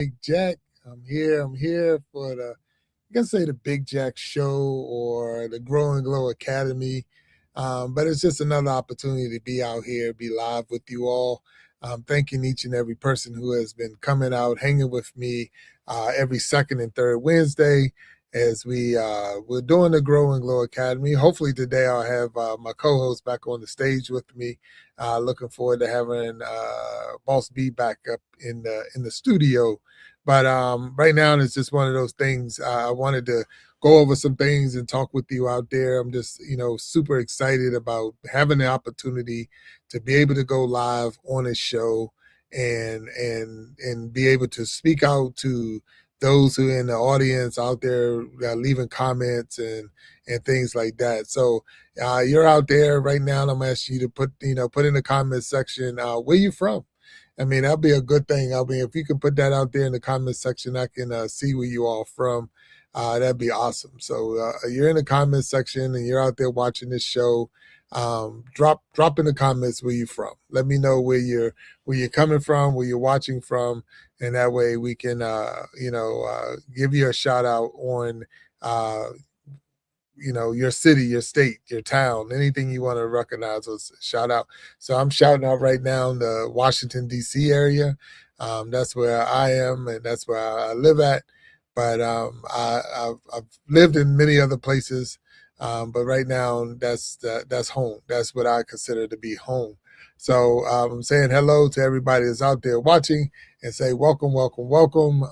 Big Jack. I'm here for I can say the Big Jack Show or the Grow and Glow Academy. But it's just another opportunity to be out here, be live with you all. Thanking each and every person who has been coming out, hanging with me every second and third Wednesday as we're doing the Grow and Glow Academy. Hopefully today I'll have my co-host back on the stage with me. Looking forward to having Boss B back up in the studio. But right now, it's just one of those things. I wanted to go over some things and talk with you out there. I'm just, super excited about having the opportunity to be able to go live on a show and be able to speak out to those who are in the audience out there leaving comments and things like that. So you're out there right now, and I'm asking you to put in the comment section where you from. I mean, that'd be a good thing. I mean, if you can put that out there in the comment section, I can see where you all from. That'd be awesome. So you're in the comment section and you're out there watching this show. Drop in the comments where you're from. Let me know where you're coming from, where you're watching from, and that way we can give you a shout out on your city, your state, your town, anything you want to recognize or shout out. So I'm shouting out right now in the Washington, D.C. area. That's where I am and that's where I live at. But I've lived in many other places. But right now, that's home. That's what I consider to be home. So I'm saying hello to everybody that's out there watching and say welcome, welcome, welcome.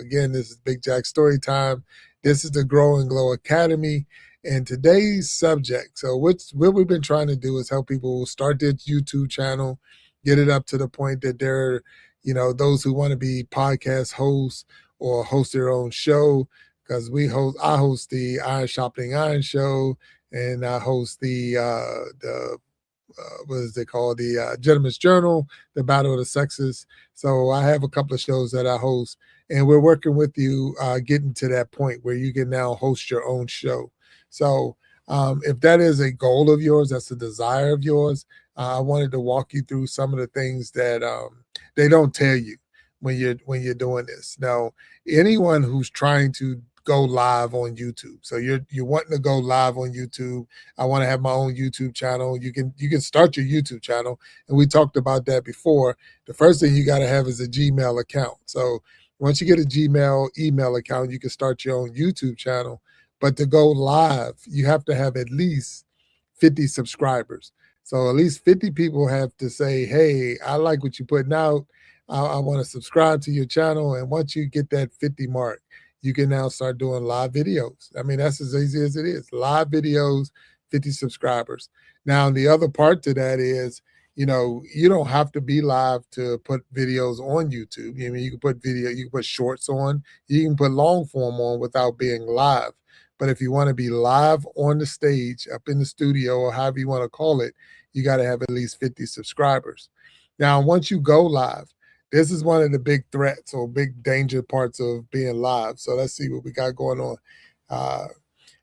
Again, this is Big Jack Storytime. This is the Grow and Glow Academy. And today's subject, so what we've been trying to do is help people start their YouTube channel, get it up to the point that they're, those who want to be podcast hosts or host their own show. Because I host the Sharpening Iron show, and I host the what is it called? The Gentleman's Journal, the Battle of the Sexes. So I have a couple of shows that I host, and we're working with you getting to that point where you can now host your own show. So if that is a goal of yours, that's a desire of yours, I wanted to walk you through some of the things that they don't tell you when you're doing this. Now, anyone who's trying to go live on YouTube. So you're wanting to go live on YouTube. I want to have my own YouTube channel. You can start your YouTube channel, and we talked about that before. The first thing you got to have is a Gmail account. So once you get a Gmail email account, you can start your own YouTube channel. But to go live, you have to have at least 50 subscribers. So at least 50 people have to say, hey, I like what you're putting out. I want to subscribe to your channel. And once you get that 50 mark, you can now start doing live videos. I mean, that's as easy as it is. Live videos, 50 subscribers. Now, the other part to that is, you don't have to be live to put videos on YouTube. I mean, you can put shorts on, you can put long form on without being live. But if you want to be live on the stage, up in the studio, or however you want to call it, you got to have at least 50 subscribers. Now, once you go live, this is one of the big threats or big danger parts of being live. So let's see what we got going on.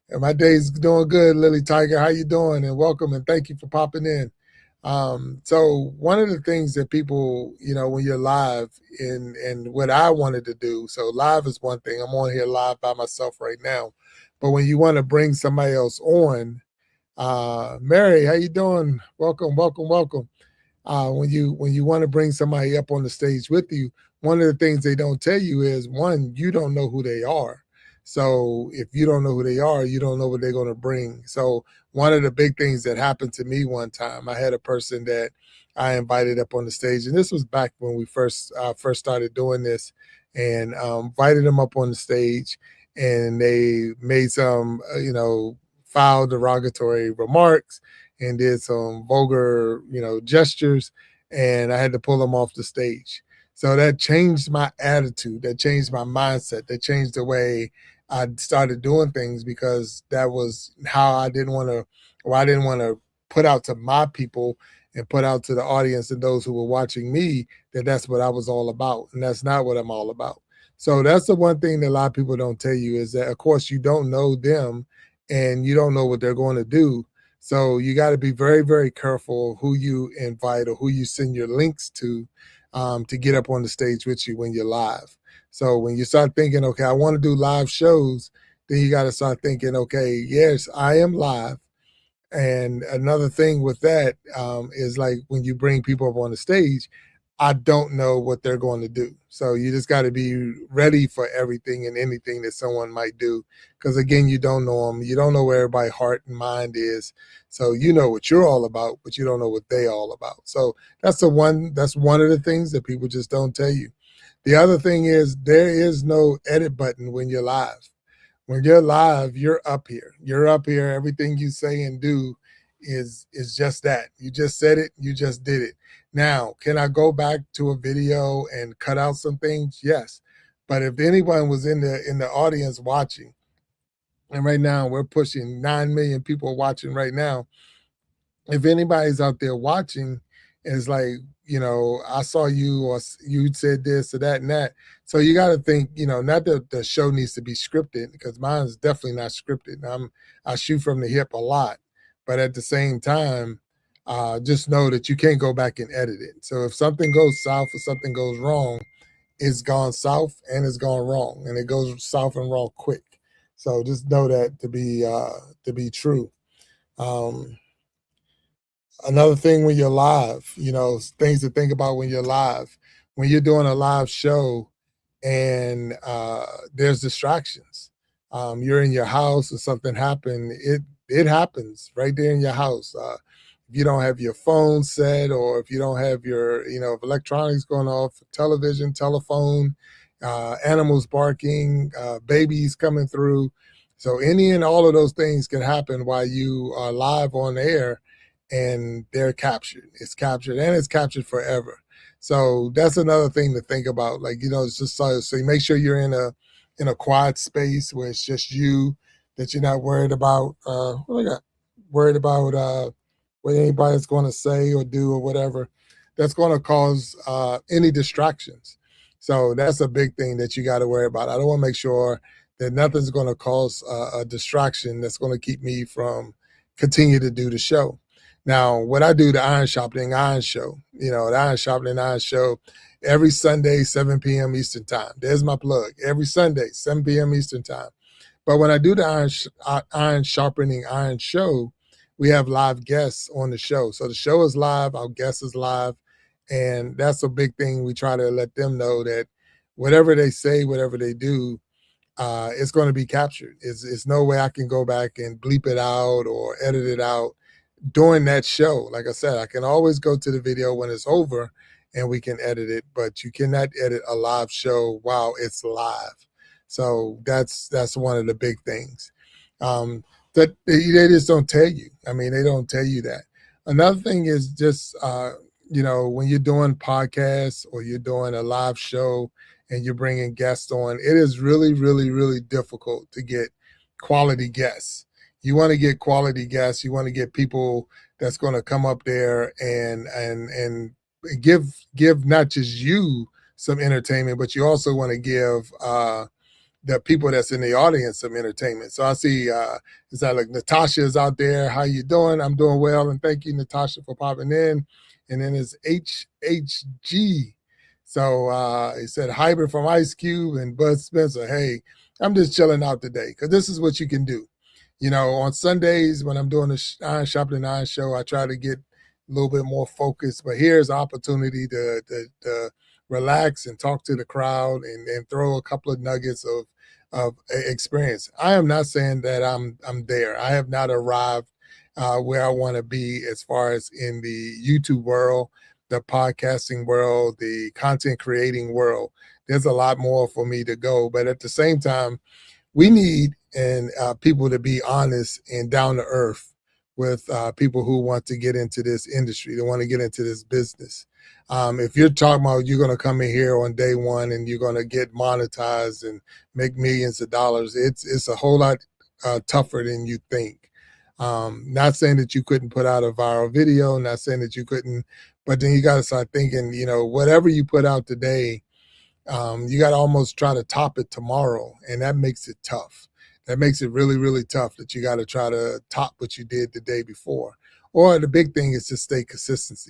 And my day's doing good, Lily Tiger. How you doing? And welcome and thank you for popping in. So one of the things that people, when you're live and what I wanted to do, so live is one thing. I'm on here live by myself right now. But when you want to bring somebody else on, Mary, how you doing? Welcome, welcome, welcome. When you want to bring somebody up on the stage with you, one of the things they don't tell you is, one, you don't know who they are. So if you don't know who they are, you don't know what they're going to bring. So one of the big things that happened to me one time, I had a person that I invited up on the stage, and this was back when we first started doing this, and invited them up on the stage, and they made some, foul, derogatory remarks and did some vulgar, gestures, and I had to pull them off the stage. So that changed my attitude, that changed my mindset, that changed the way I started doing things, because that was how I didn't want to put out to my people and put out to the audience and those who were watching me that that's what I was all about. And that's not what I'm all about. So that's the one thing that a lot of people don't tell you, is that, of course, you don't know them and you don't know what they're going to do. So you got to be very, very careful who you invite or who you send your links to get up on the stage with you when you're live. So when you start thinking, okay, I want to do live shows, then you got to start thinking, okay, yes, I am live. And another thing with that is like when you bring people up on the stage, I don't know what they're going to do. So you just got to be ready for everything and anything that someone might do. Because again, you don't know them. You don't know where everybody's heart and mind is. So you know what you're all about, but you don't know what they all about. So that's one of the things that people just don't tell you. The other thing is there is no edit button when you're live. When you're live, you're up here. You're up here. Everything you say and do is just that. You just said it. You just did it. Now, can I go back to a video and cut out some things? Yes. But if anyone was in the audience watching, and right now we're pushing 9 million people watching right now, if anybody's out there watching, it's like, I saw you or you said this or that and that. So you got to think, not that the show needs to be scripted, because mine is definitely not scripted. I shoot from the hip a lot, but at the same time, just know that you can't go back and edit it. So if something goes south or something goes wrong, it's gone south and it's gone wrong, and it goes south and wrong quick. So just know that to be true. Um, Another thing when you're live, things to think about when you're live. When you're doing a live show and there's distractions, you're in your house or something happened, it happens right there in your house. If you don't have your phone set, or if you don't have your, if electronics going off, television, telephone, animals barking, babies coming through. So any and all of those things can happen while you are live on air, and they're captured. It's captured, and it's captured forever. So that's another thing to think about. Like, it's just so you make sure you're in a quiet space where it's just you, that you're not worried about what I got, worried about what anybody's going to say or do or whatever that's going to cause any distractions. So that's a big thing that you got to worry about. I don't want to make sure that nothing's going to cause a distraction that's going to keep me from continue to do the show. Now, what I do, the Sharpening Iron Show, the Sharpening Iron Show, every Sunday, 7 p.m. Eastern Time. There's my plug. Every Sunday, 7 p.m. Eastern Time. But when I do the Iron Sharpening Iron Show, we have live guests on the show. So the show is live, our guest is live, and that's a big thing. We try to let them know that whatever they say, whatever they do, it's going to be captured. It's no way I can go back and bleep it out or edit it out during that show. Like I said, I can always go to the video when it's over and we can edit it, but you cannot edit a live show while it's live. So that's one of the big things that they just don't tell you. I mean, they don't tell you that. Another thing is just, when you're doing podcasts or you're doing a live show and you're bringing guests on, it is really, really, really difficult to get quality guests. You want to get quality guests. You want to get people that's going to come up there and give not just you some entertainment, but you also want to give the people that's in the audience some entertainment. So I see is that like Natasha is out there. How you doing? I'm doing well, and thank you, Natasha, for popping in. And then it's HHG. So he said hybrid from Ice Cube and Bud Spencer. Hey, I'm just chilling out today because this is what you can do. On Sundays when I'm doing the Iron Sharpening Iron Show, I try to get a little bit more focused. But here's an opportunity to relax and talk to the crowd and throw a couple of nuggets of experience. I am not saying that I'm there. I have not arrived where I want to be as far as in the YouTube world, the podcasting world, the content creating world. There's a lot more for me to go. But at the same time, we need people to be honest and down to earth with people who want to get into this industry, they want to get into this business. If you're talking about you're going to come in here on day one and you're going to get monetized and make millions of dollars, it's a whole lot tougher than you think. Not saying that you couldn't put out a viral video, not saying that you couldn't, but then you got to start thinking, whatever you put out today, you got to almost try to top it tomorrow, and that makes it tough. That makes it really, really tough that you got to try to top what you did the day before. Or the big thing is to stay consistent.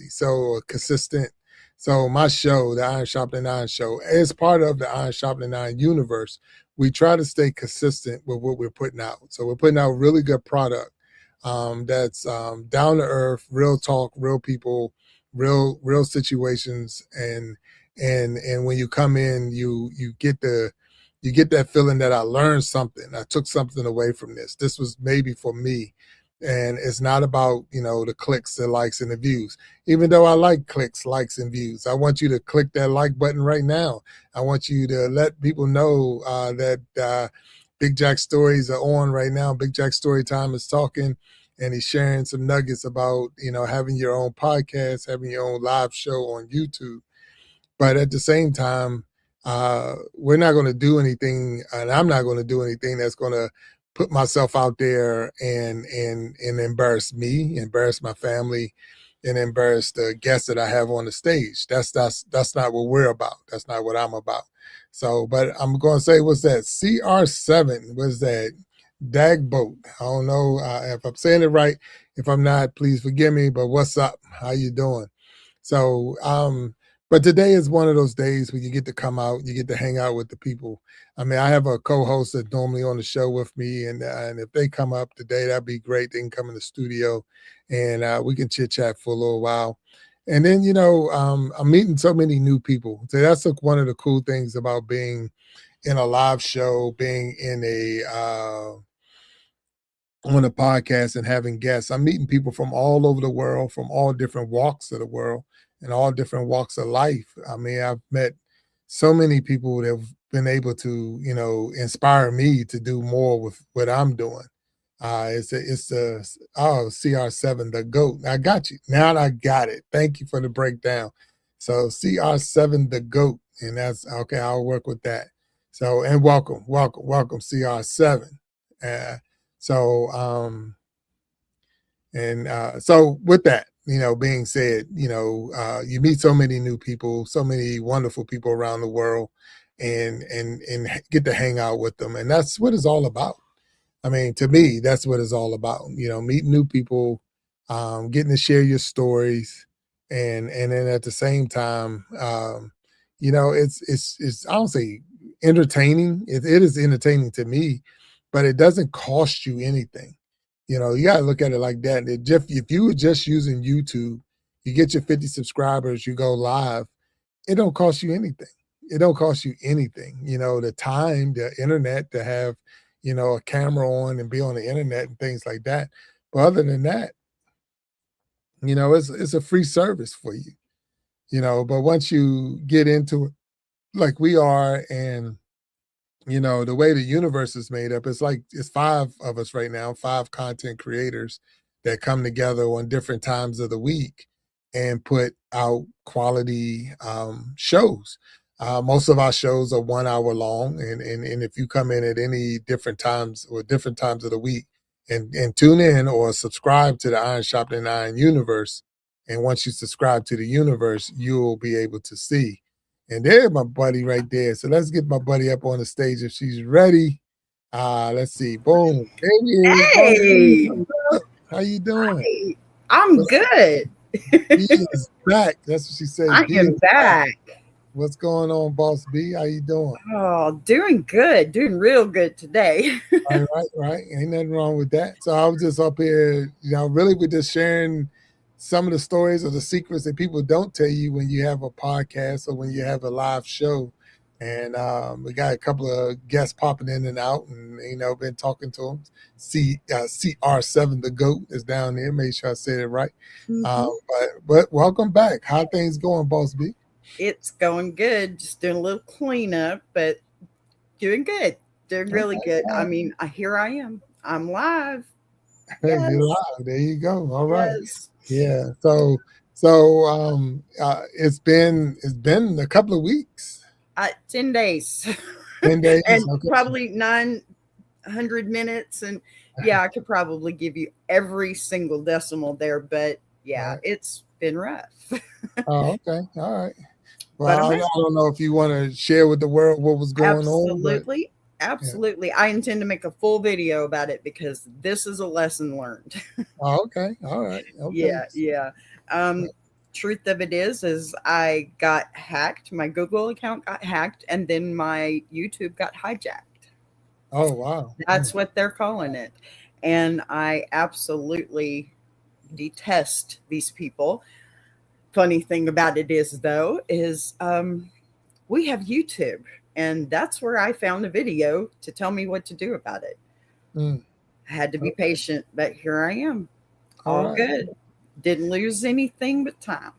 So my show, the Iron Sharpening Iron show, is part of the Iron Sharpening Iron universe. We try to stay consistent with what we're putting out. So we're putting out really good product that's down to earth, real talk, real people, real situations, and when you come in, you get that feeling that I learned something. I took something away from this. This was maybe for me. And it's not about, the clicks, the likes, and the views. Even though I like clicks, likes, and views, I want you to click that like button right now. I want you to let people know that Big Jack stories are on right now. Big Jack StoryTime is talking, and he's sharing some nuggets about, having your own podcast, having your own live show on YouTube. But at the same time, we're not going to do anything, and I'm not going to do anything that's going to put myself out there and embarrass me, embarrass my family, and embarrass the guests that I have on the stage. That's not what we're about. That's not what I'm about. So, but I'm going to say, what's that? CR7 was that dag boat. I don't know if I'm saying it right. If I'm not, please forgive me. But what's up? How you doing? So, but today is one of those days where you get to come out, you get to hang out with the people. I mean, I have a co-host that's normally on the show with me, and if they come up today, that'd be great. They can come in the studio, and we can chit chat for a little while. And then, I'm meeting so many new people. So that's one of the cool things about being in a live show, being in on a podcast and having guests. I'm meeting people from all over the world, from all different walks of the world and all different walks of life. I mean, I've met so many people that have been able to, inspire me to do more with what I'm doing. It's the CR7, the GOAT. I got you. Now I got it. Thank you for the breakdown. So CR7, the GOAT. And that's okay. I'll work with that. So, and welcome, CR7. So, so with that, being said, you meet so many new people, so many wonderful people around the world, and get to hang out with them, and that's what it's all about. I mean, to me, that's what it's all about. Meeting new people, getting to share your stories, and then at the same time, it's I don't say entertaining. It is entertaining to me, but it doesn't cost you anything. You got to look at it like that. If you were just using YouTube, you get your 50 subscribers, you go live, it don't cost you anything. It don't cost you anything. The time, the internet to have, a camera on and be on the internet and things like that. But other than that, it's a free service for you. But once you get into it, like we are, and the way the universe is made up, it's 5 of us right now, 5 content creators that come together on different times of the week and put out quality shows. Most of our shows are 1 hour long, and if you come in at any different times or different times of the week and tune in or subscribe to the Iron Sharpening Iron universe, and once you subscribe to the universe, you'll be able to see. And there's my buddy right there. So let's get my buddy up on the stage if she's ready. Let's see. Boom. There he is. Hey. How you doing? Hey. I'm good. B is back. That's what she said. I am back. What's going on, Boss B? How you doing? Oh, doing good. Doing real good today. Right. Ain't nothing wrong with that. So I was just up here, really we're just sharing some of the stories or the secrets that people don't tell you when you have a podcast or when you have a live show. And we got a couple of guests popping in and out, and been talking to them. CR7, the GOAT, is down there. Make sure I said it right. But welcome back. How things going, Boss B? It's going good. Just doing a little cleanup, but doing good. Doing really good. I mean, here I am. I'm live. Yes. You're live. There you go. All right. Yes. Yeah. So it's been a couple of weeks. 10 days. 10 days. And okay. Probably 900 minutes. And yeah, I could probably give you every single decimal there, but yeah, right. It's been rough. Oh, okay. All right. Well, I don't know if you want to share with the world what was going on. But, absolutely. Yeah. I intend to make a full video about it because this is a lesson learned. Oh, okay. All right. Okay. Yeah. truth of it is I got hacked. My Google account got hacked, and then my YouTube got hijacked. Oh, wow. That's what they're calling it. And I absolutely detest these people. Funny thing about it is, though, is we have YouTube, and that's where I found a video to tell me what to do about it. Mm. I had to be Okay. patient, but here I am. All All right. good. Didn't lose anything but time.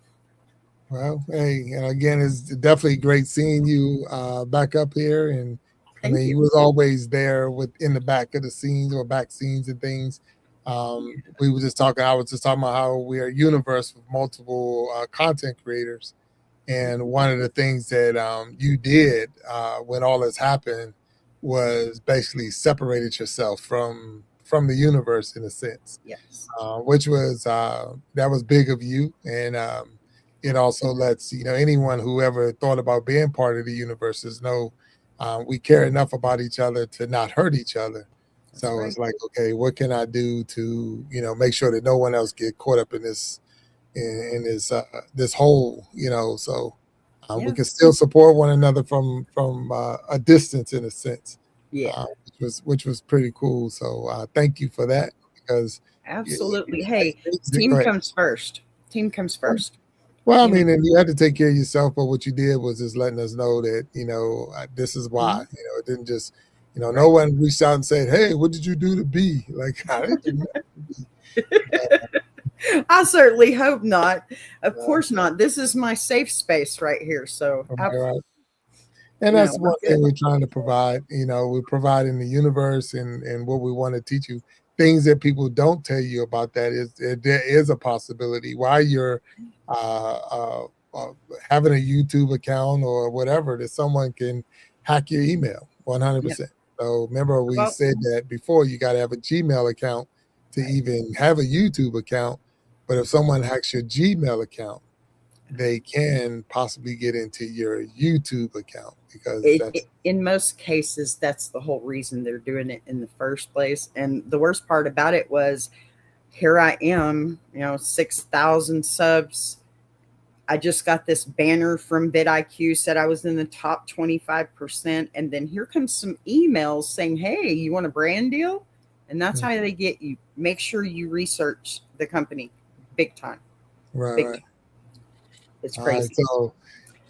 Well, hey, and again, it's definitely great seeing you back up here. And I Thank mean, you. you was always there with in the back of the scenes or back scenes and things. We were just talking. I was just talking about how we are a universe with multiple content creators. And one of the things that you did when all this happened was basically separated yourself from the universe in a sense, Yes. which was that was big of you, and it also lets anyone who ever thought about being part of the universes know we care enough about each other to not hurt each other. That's So right. it's like, okay, what can I do to make sure that no one else get caught up in this in this hole, so we Yeah. can still support one another from a distance in a sense, Yeah. which was pretty cool. So thank you for that because yeah, Absolutely. Hey, go team ahead. comes first. Team comes first. Well, I You know. mean, and you had to take care of yourself, but what you did was just letting us know that this is why. Mhm. It didn't just no Right. one reached out and said, "Hey, what did you do to be?" Like I didn't do nothing to be. I certainly hope not. Of Uh, course not. This is my safe space right here. So, right. And no, that's we're one thing good. we're trying to provide. We're providing the universe and what we want to teach you. Things that people don't tell you about that is there is a possibility while you're uh, uh, uh, having a YouTube account or whatever that someone can hack your email Yeah. 100%. So remember we Well, said that before you got to have a Gmail account to right. even have a YouTube account. But if someone hacks your Gmail account, they can possibly get into your YouTube account because that's In most cases, that's the whole reason they're doing it in the first place. And the worst part about it was here I am, 6,000 subs. I just got this banner from vidIQ said I was in the top 25%. And then here comes some emails saying, hey, you want a brand deal? And that's how they get you. Make sure you research the company big time. right, Big right. time. It's All right. crazy. So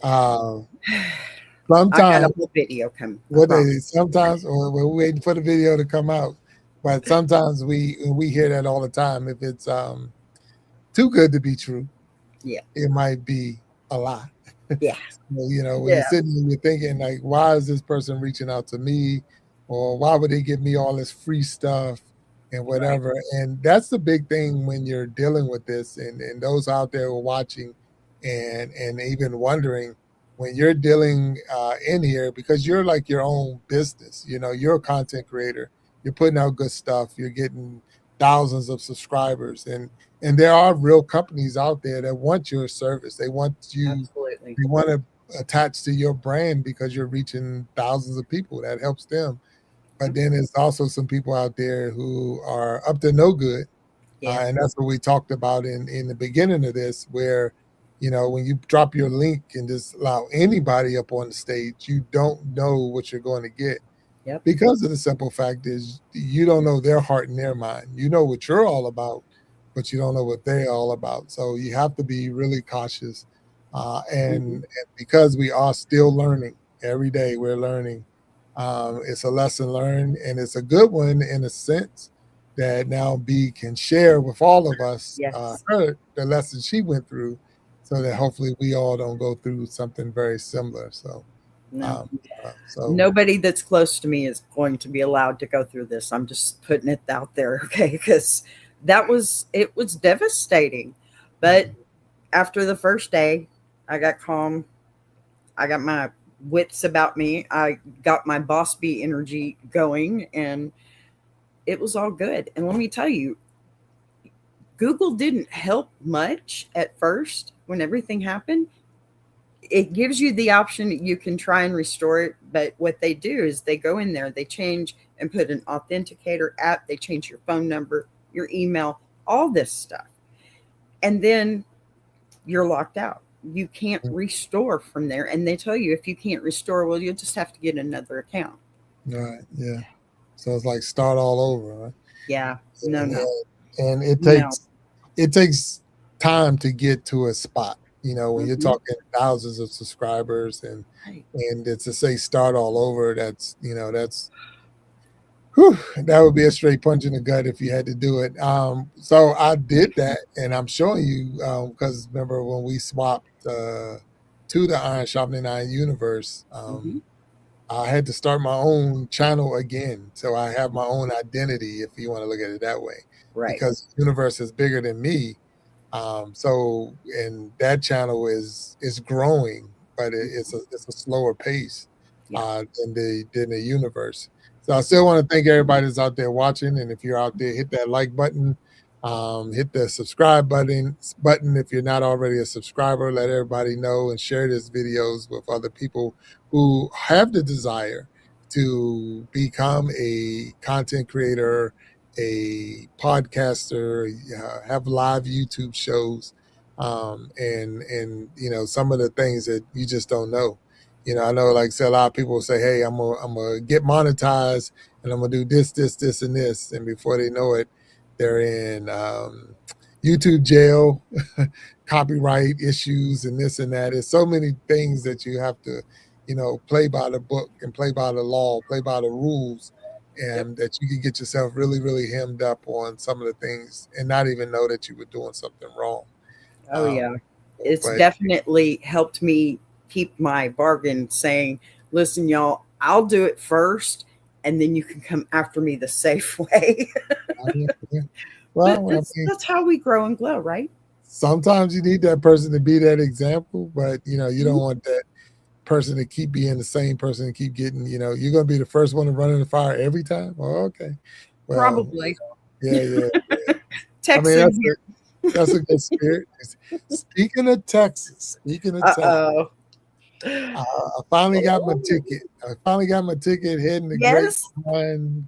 uh, I got a sometimes whole video coming. I what they promise. sometimes or we're waiting for the video to come out, but sometimes we hear that all the time. If it's too good to be true, Yeah. it might be a lie. Yeah. So, when you're Yeah. sitting and you're thinking like, why is this person reaching out to me, or why would they give me all this free stuff and Right. whatever? And that's the big thing when you're dealing with this, and those out there who are watching, and even wondering when you're dealing in here because you're like your own business. You're a content creator. You're putting out good stuff. You're getting thousands of subscribers, and there are real companies out there that want your service. They want you Absolutely. they want to attach to your brand because you're reaching thousands of people. That helps them. But Yep. then there's also some people out there who are up to no good. Yeah. And that's what we talked about in the beginning of this, where, when you drop your link and just allow anybody up on the stage, you don't know what you're going to get Yep. because of the simple fact is you don't know their heart and their mind. You know what you're all about, but you don't know what they're all about. So you have to be really cautious. Mhm. And because we are still learning every day, we're learning. It's a lesson learned, and it's a good one in a sense that now B can share with all of us Yes. her the lessons she went through, so that hopefully we all don't go through something very similar. So, No. um, so Nobody that's close to me is going to be allowed to go through this. I'm just putting it out there, okay? Because it was devastating. But after the first day, I got calm. I got my wits about me. I got my boss bee energy going, and it was all good. And let me tell you, Google didn't help much at first when everything happened. It gives you the option that you can try and restore it, but what they do is they go in there, they change and put an authenticator app, they change your phone number, your email, all this stuff. And then you're locked out. You can't restore from there. And they tell you if you can't restore, well, you'll just have to get another account. Right. Yeah. So it's like start all over, right? Yeah. No, And, no, and no. it takes time to get to a spot. You know, when you're Hmm. talking thousands of subscribers Right. and it's to say start all over, that's that's whew, that would be a straight punch in the gut if you had to do it. So I did that, and I'm showing you because remember when we swapped to the Iron Sharpening Iron universe, Hmm. I had to start my own channel again. So I have my own identity, if you want to look at it that way, Right. because the universe is bigger than me. So and that channel is growing, but Mhm. it's a slower pace Yeah. than the universe. So I still want to thank everybody that's out there watching, and if you're out there, hit that like button, hit the subscribe button if you're not already a subscriber. Let everybody know and share these videos with other people who have the desire to become a content creator, a podcaster, have live YouTube shows, and some of the things that you just don't know. I know, like I said, a lot of people say, "Hey, I'm gonna get monetized, and I'm gonna do this, this, this, and this," and before they know it, they're in YouTube jail, copyright issues, and this and that. There's so many things that you have to, play by the book and play by the law, play by the rules, Yep. and that you can get yourself really, really hemmed up on some of the things and not even know that you were doing something wrong. Oh, yeah. Um, It's but definitely helped me keep my bargain saying, listen, y'all, I'll do it first and then you can come after me the safe way. yeah. But Well, I that's mean, that's how we grow and glow, right? sometimes you need that person to be that example, but you Mhm. don't want that person to keep being the same person and keep getting, you're going to be the first one to run in the fire every time. Oh, okay. Well, Probably. yeah, yeah. I mean, Texan here. that's a good spirit. Speaking of Texas, Uh-oh. I finally got my Oh, ticket. I finally got my ticket heading to yes.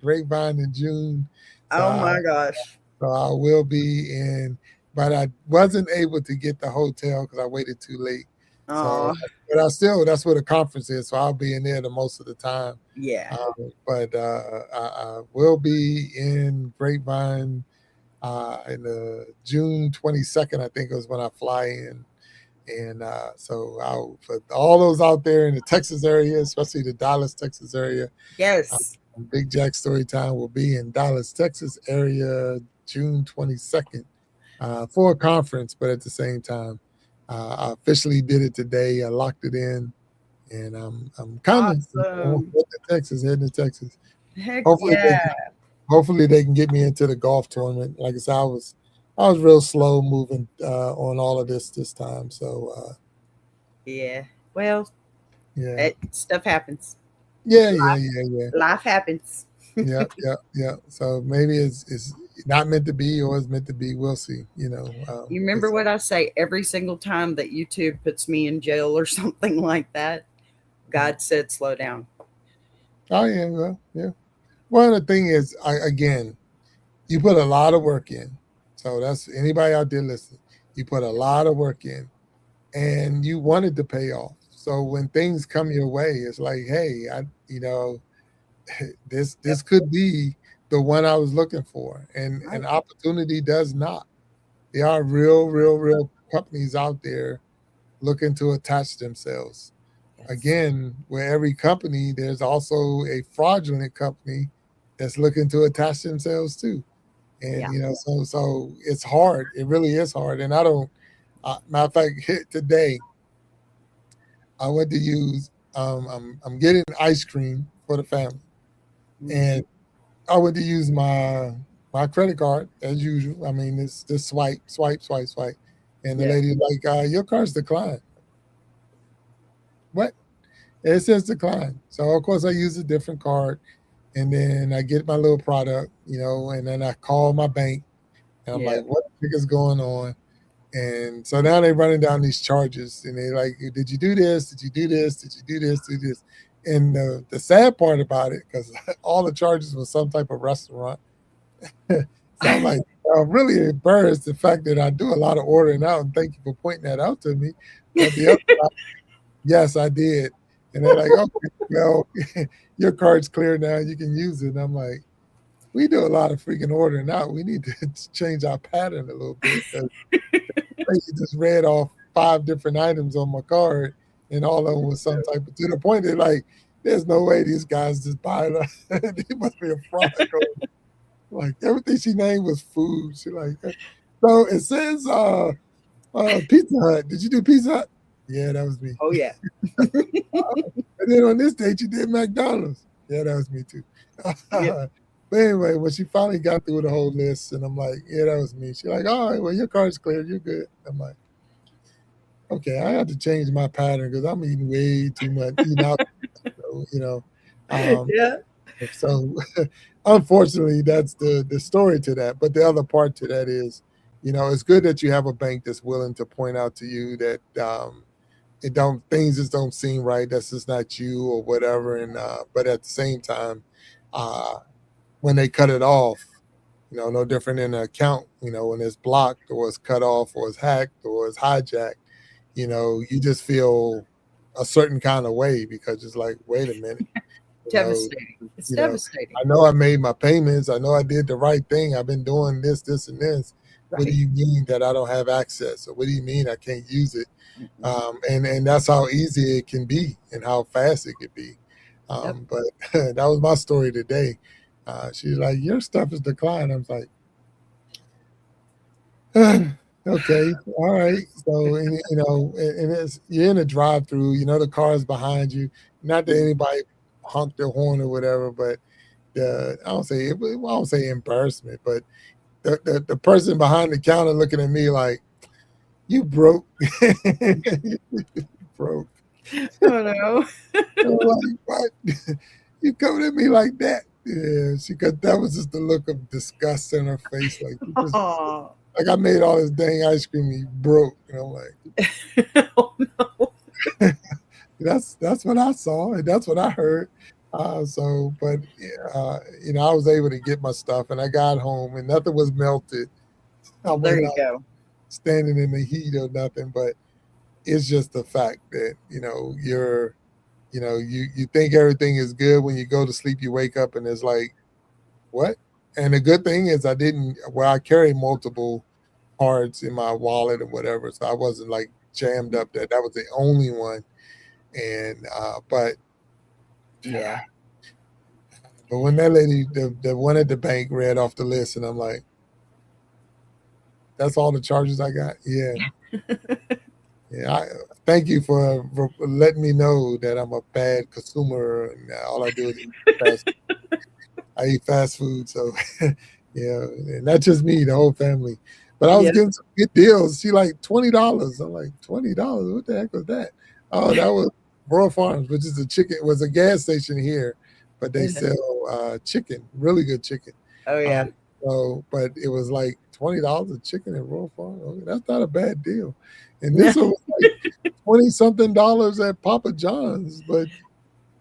Grapevine in June. So Oh I, my gosh. so I will be in, but I wasn't able to get the hotel because I waited too late. So, Oh, but that's where the conference is. So I'll be in there the most of the time. yeah. But I will be in Grapevine in the June 22nd, I think it was when I fly in. And so for all those out there in the Texas area, especially the Dallas, Texas area, uh, Yes. Big Jack Storytime will be in Dallas, Texas area, June 22nd for a conference, but at the same time, I officially did it today. I locked it in, and I'm coming. Awesome. Heading to Texas. Heck Hopefully they yeah. hopefully they can get me into the golf tournament. Like I said, I was real slow moving on all of this time. So Yeah. Well, yeah, stuff happens. yeah. Life happens. Yeah. So maybe it's not meant to be or it's meant to be. We'll see. You remember It's what I say every single time that YouTube puts me in jail or something like that? God said, slow down. oh yeah, well, yeah. Well, the thing is, again, you put a lot of work in. So that's anybody out there listening. You put a lot of work in, and you wanted to pay off. So when things come your way, it's like, hey, Yep. this could be the one I was looking for, and an Right. opportunity does not. There are real companies out there looking to attach themselves. Yes. Again, where every company, there's also a fraudulent company that's looking to attach themselves too. And Yeah. so it's hard. It really is hard. And I don't. Matter of fact, today I went to use. I'm getting ice cream for the family, Hmm. and I went to use my credit card as usual. I mean, it's just swipe, and the Yeah. lady's like, "Your card's declined." What? It says decline. So of course I use a different card, and then I get my little product, and then I call my bank, and I'm Yeah. like, "What the heck is going on?" And so now they're running down these charges, and they're like, "Did you do this? Did you do this? Did you do this? Do this?" And the sad part about it, because all the charges was some type of restaurant. So I'm like, I'm really embarrassed the fact that I do a lot of ordering out, and thank you for pointing that out to me. But the other side, yes, I did. And they're like, okay, well, your card's clear now. You can use it. And I'm like, we do a lot of freaking ordering out. We need to change our pattern a little bit. You just read off 5 different items on my card, and all of them was some type of, to the point that like, there's no way these guys just buy it. They must be a fraud. Like everything she named was food. She like, so it says Pizza Hut. Did you do Pizza Hut? Yeah, that was me. Oh yeah. And then on this date, you did McDonald's. Yeah, that was me too. Yep. But anyway, when she finally got through the whole list, and I'm like, yeah, that was me. She's like, all right, well, your card's cleared. You're good. I'm like, okay, I have to change my pattern because I'm eating way too much. Eating out, you know. Yeah. So unfortunately, that's the story to that. But the other part to that is, it's good that you have a bank that's willing to point out to you that things just don't seem right. That's just not you or whatever. And but at the same time, when they cut it off, no different than an account. When it's blocked or it's cut off or it's hacked or it's hijacked, you just feel a certain kind of way because it's like, wait a minute. Devastating. It's devastating. I know I made my payments. I know I did the right thing. I've been doing this, and this. Right. What do you mean that I don't have access? Or what do you mean I can't use it? Mm-hmm. And that's how easy it can be and how fast it could be. Yep. But that was my story today. She's like, your stuff is declined. I was like, okay, all right. So, and it's, you're in a drive-through, the car's behind you. Not that anybody honk their horn or whatever, but I don't say embarrassment, but the person behind the counter looking at me like, you broke. You broke. Oh no. Like, what? You coming at me like that? Yeah, that was just the look of disgust in her face. Like, like I made all this dang ice cream, you broke. And I'm like, oh no. That's what I saw, and that's what I heard. But I was able to get my stuff, and I got home, and nothing was melted. There you go. Standing in the heat or nothing, but it's just the fact that you think everything is good when you go to sleep. You wake up and it's like, what? And the good thing is I carry multiple cards in my wallet or whatever, so I wasn't like jammed up that was the only one. And but yeah, but when that lady, the one at the bank, read off the list, and I'm like, that's all the charges I got. Yeah. Yeah, thank you for letting me know that I'm a bad consumer, and all I do is eat fast food. So yeah, and not just me, the whole family. But I was getting some good deals. She like $20. I'm like, $20? What the heck was that? Oh, that was Royal Farms, which is was a gas station here, but they sell chicken, really good chicken. Oh yeah. But it was like $20 a chicken at Royal Farms. Okay, that's not a bad deal. And this was like $20-something at Papa John's, but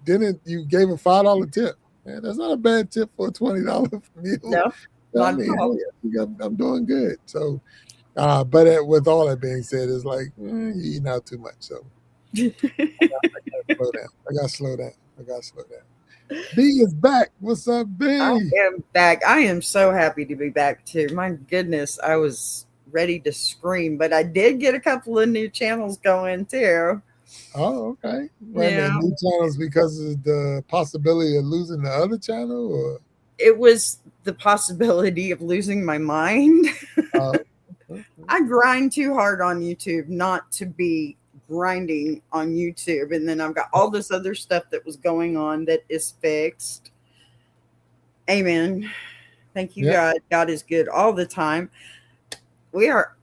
then you gave a $5 tip. Man, that's not a bad tip for a $20 meal. No, not at all. I'm doing good. So, but with all that being said, it's like you eating out too much. So I gotta slow down. B is back. What's up, B? I am back. I am so happy to be back too. My goodness, I was ready to scream, but I did get a couple of new channels going too. Oh, okay. New channels because of the possibility of losing the other channel, or it was the possibility of losing my mind. I grind too hard on YouTube not to be grinding on YouTube, and then I've got all this other stuff that was going on that is fixed. Amen. Thank you, God. God is good all the time. We're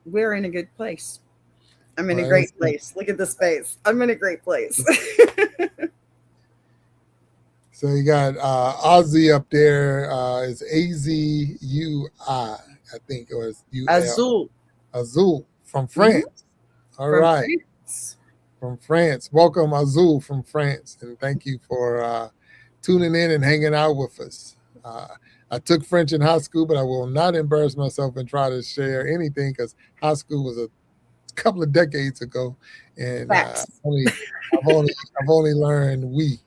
in a good place. I'm in a great place. Look at this face. I'm in a great place. So you got Ozzy up there. It's AZUI, I think, or it's Azul. Azul from France. Mm-hmm. All right. France. From France. Welcome, Azul from France. And thank you for tuning in and hanging out with us. I took French in high school, but I will not embarrass myself and try to share anything because high school was a couple of decades ago, and Facts. I've only learned we.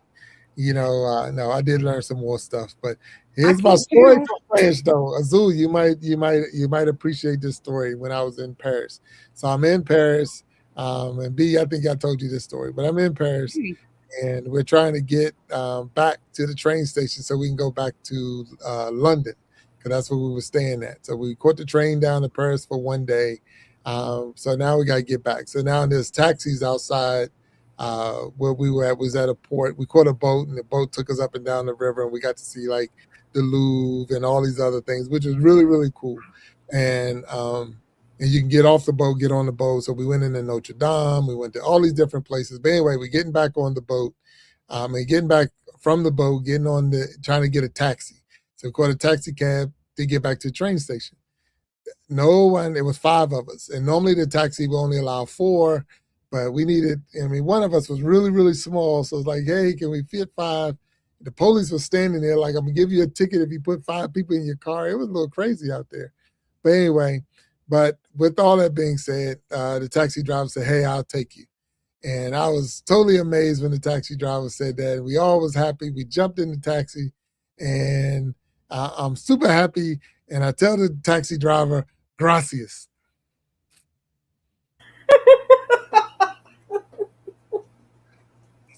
No, I did learn some more stuff, but I here's my can story do. from France though. Azul, you might appreciate this story when I was in Paris. So I'm in Paris, and B, I think I told you this story, but I'm in Paris and we're trying to get back to the train station so we can go back to London because that's where we were staying at. So we caught the train down to Paris for one day. So now we got to get back. So now there's taxis outside where we were at was at a port. We caught a boat, and the boat took us up and down the river, and we got to see like the Louvre and all these other things, which was really really cool. And you can get off the boat, get on the boat. So we went into Notre Dame, we went to all these different places. But anyway, we're getting back on the boat, and getting back from the boat, getting on trying to get a taxi. So we caught a taxi cab to get back to the train station. No one, it was five of us. And normally the taxi will only allow four, but we needed, I mean, one of us was really, really small. So it's like, hey, can we fit five? The police was standing there like, I'm going to give you a ticket if you put five people in your car. It was a little crazy out there. But anyway, but with all that being said, the taxi driver said, hey, I'll take you. And I was totally amazed when the taxi driver said that. And we all was happy. We jumped in the taxi, and I'm super happy. And I tell the taxi driver, gracias.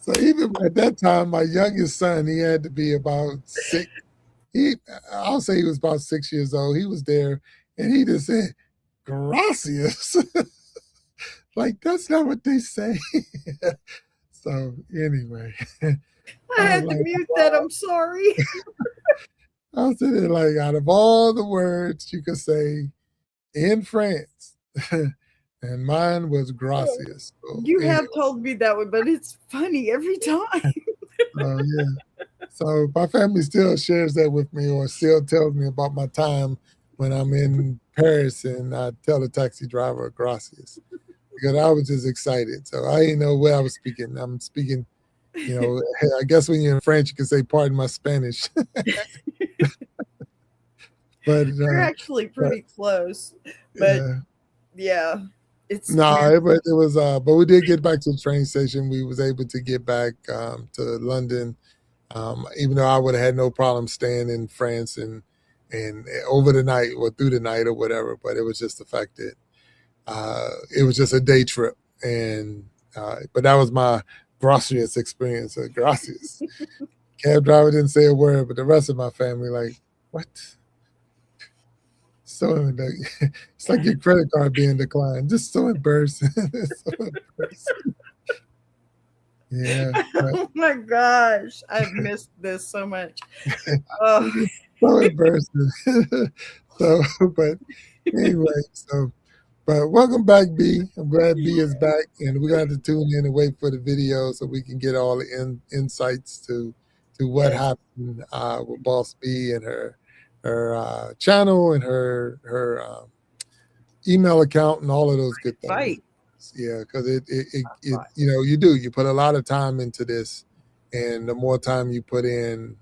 So even at that time, my youngest son, he had to be about six. I'll say he was about 6 years old. He was there, and he just said, gracias. Like, that's not what they say. So anyway, I I was had to like, mute that. I'm sorry. I was sitting there like, out of all the words you could say in France, and mine was gracias. So You anyway, have told me that one, but it's funny every time. yeah. So my family still shares that with me, or still tells me about my time when I'm in Paris, and I tell the taxi driver gracias because I was just excited. So I didn't know where I was speaking. I'm speaking, I guess when you're in France, you can say pardon my Spanish. but You're actually but pretty close. But yeah. yeah, it's No, weird. it was but we did get back to the train station. We was able to get back to London. Even though I would have had no problem staying in France and over the night or through the night or whatever, but it was just the fact that it was just a day trip, and but that was my gracias experience. Gracias. Cab driver didn't say a word, but the rest of my family like, what? So it's like your credit card being declined. Just so embarrassing. So embarrassing. Yeah. Oh my gosh, I've missed this so much. Oh, So embarrassing. So, but anyway, but welcome back, B. I'm glad B is back, and we're going to have to tune in and wait for the video so we can get all the insights to what yes. happened with Boss B and her channel and her email account and all of those good things. Right. Yeah, because it you put a lot of time into this, and the more time you put in,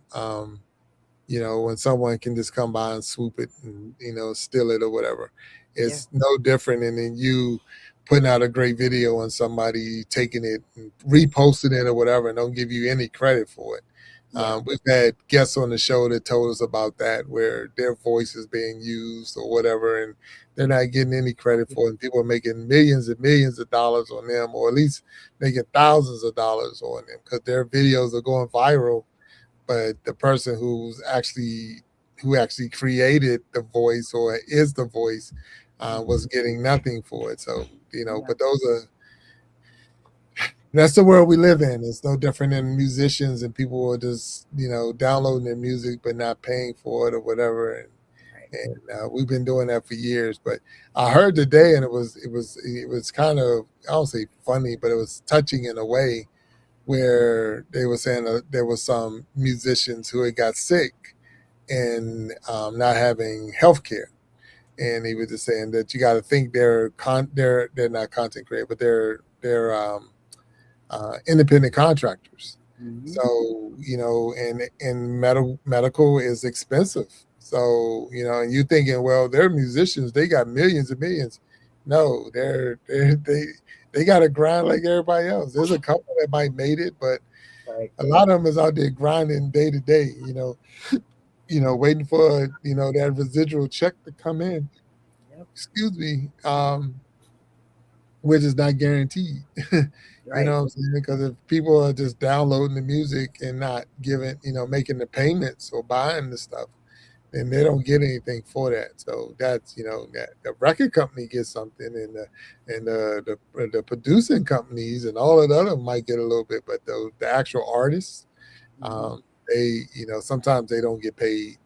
when someone can just come by and swoop it and steal it or whatever, it's no different than you putting out a great video and somebody taking it and reposting it or whatever and don't give you any credit for it. We've had guests on the show that told us about that, where their voice is being used or whatever, and they're not getting any credit for it. And people are making millions and millions of dollars on them, or at least making thousands of dollars on them because their videos are going viral. But the person who actually created the voice or is the voice was getting nothing for it. So but that's the world we live in. It's no different than musicians and people who are just downloading their music but not paying for it or whatever. And we've been doing that for years. But I heard today, and it was kind of, I don't say funny, but it was touching in a way, where they were saying there was some musicians who had got sick and not having health care. And he was just saying that you got to think they're not content creators, but they're independent contractors. Mm-hmm. So and medical is expensive, So, and you thinking, well, they're musicians, they got millions and millions. No, they got to grind like everybody else. There's a couple that might made it, but Right. a lot of them is out there grinding day to day. Waiting for that residual check to come in. Yep. Excuse me, which is not guaranteed. You Right. know what I'm saying? Because if people are just downloading the music and not giving, making the payments or buying the stuff, then they don't get anything for that. So that's that the record company gets something, and the producing companies and all of the other might get a little bit, but the actual artists, they sometimes they don't get paid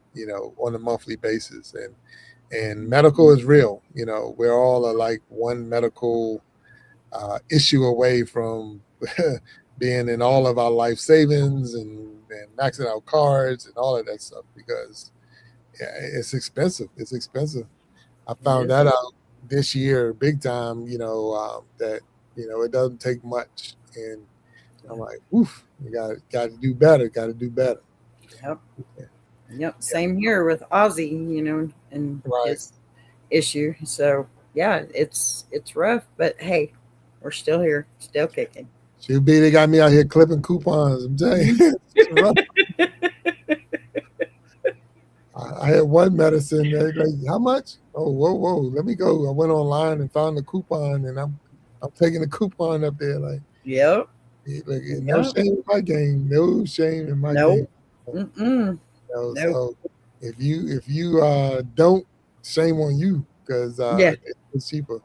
on a monthly basis, and medical is real. We're all like one medical issue away from being in all of our life savings and maxing out cards and all of that stuff, because it's expensive. It's expensive. I It found is. that out this year big time, that, it doesn't take much. And I'm like, oof, you got to do better. Got to do better. Yep. Yeah. Yep. Same here with Ozzy, and Right. his issue. So yeah, it's rough, but hey, we're still here, still kicking. Should be they got me out here clipping coupons. I'm telling you. It's rough. I had one medicine that, like, how much? Oh, whoa, let me go. I went online and found the coupon, and I'm taking the coupon up there. Like, Yep. no Yep. shame in my game. No shame in my game. Nope. Mm-mm. Nope. So if you don't, shame on you, because Yeah. it's cheaper.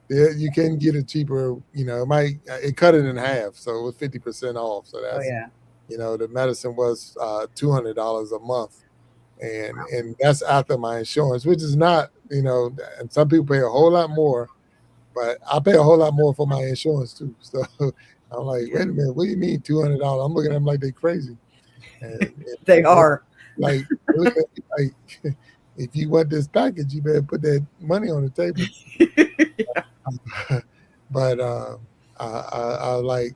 Yeah, you can get it cheaper. It cut it in half, so it was 50% off. So Oh that's yeah. the medicine was $200 a month, and that's after my insurance, which is not, and some people pay a whole lot more, but I pay a whole lot more for my insurance too. So I'm like, Yeah. wait a minute, what do you mean $200? I'm looking at them like they're crazy, and They are. like, like if you want this package, you better put that money on the table. But I like,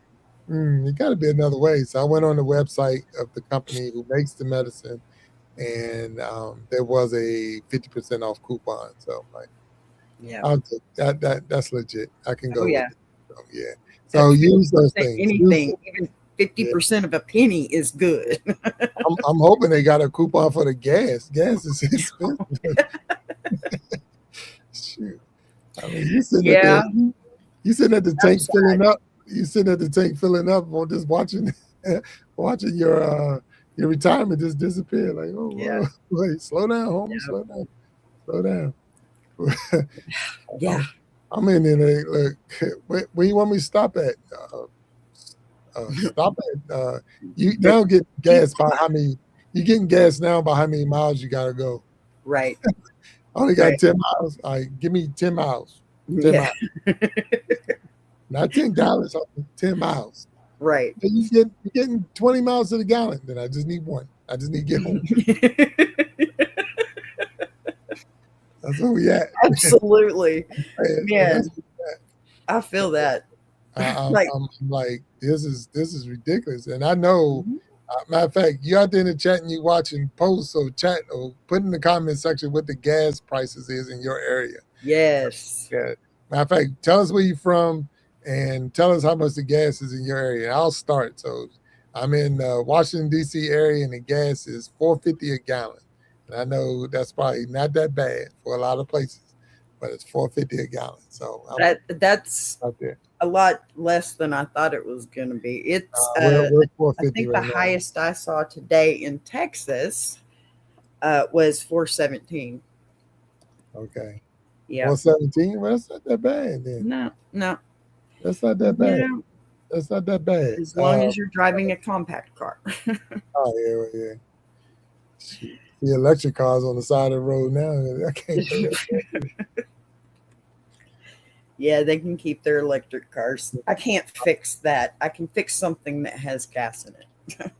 it got to be another way. So I went on the website of the company who makes the medicine, and there was a 50% off coupon. So I'm like, Yeah. I'll take that. That's legit. I can Oh go with yeah. it. So, yeah. So Heck, use those 50% things. anything, even Yeah. 50% of a penny is good. I'm hoping they got a coupon for the gas. Gas is expensive. Shoot. I mean, you sitting at Yeah. the you sitting at the I'm tank filling sad. up. You sitting at the tank filling up, or just watching watching your retirement just disappear. Like, oh, Yeah. whoa, wait, slow down, homie, Yep. slow down, slow down. Yeah. I'm in there. Look, where you want me to stop at? Stop at. You But now get keep gas by how many? You getting gas now by how many miles you gotta go? right. I only got Right. 10 miles. All right, give me 10 miles. 10 miles, Yeah. not $10. 10 miles. Right. So you're getting 20 miles to the gallon. Then I just need one. I just need to get home. That's where we at. Absolutely. And Man, that's, I feel that. Like, I'm like, this is ridiculous. And I know, mhm. matter of fact, you out there in the chat and you watching posts or chat or put in the comment section what the gas prices is in your area. Yes. Yeah. Matter of fact, tell us where you're from and tell us how much the gas is in your area. I'll start. So I'm in Washington D.C. area, and the gas is $4.50 a gallon. And I know that's probably not that bad for a lot of places, but it's $4.50 a gallon. So I'm That's out there. a lot less than I thought it was going to be. It's We're I 450 think the right now. highest I saw today in Texas was 417. Okay. Yeah. 417. Well, that's not that bad then. No. That's not that bad. Yeah. That's not that bad. As long as you're driving a compact car. Oh yeah. Shoot. The electric cars on the side of the road now. I can't do that. Yeah, they can keep their electric cars. I can't fix that. I can fix something that has gas in it.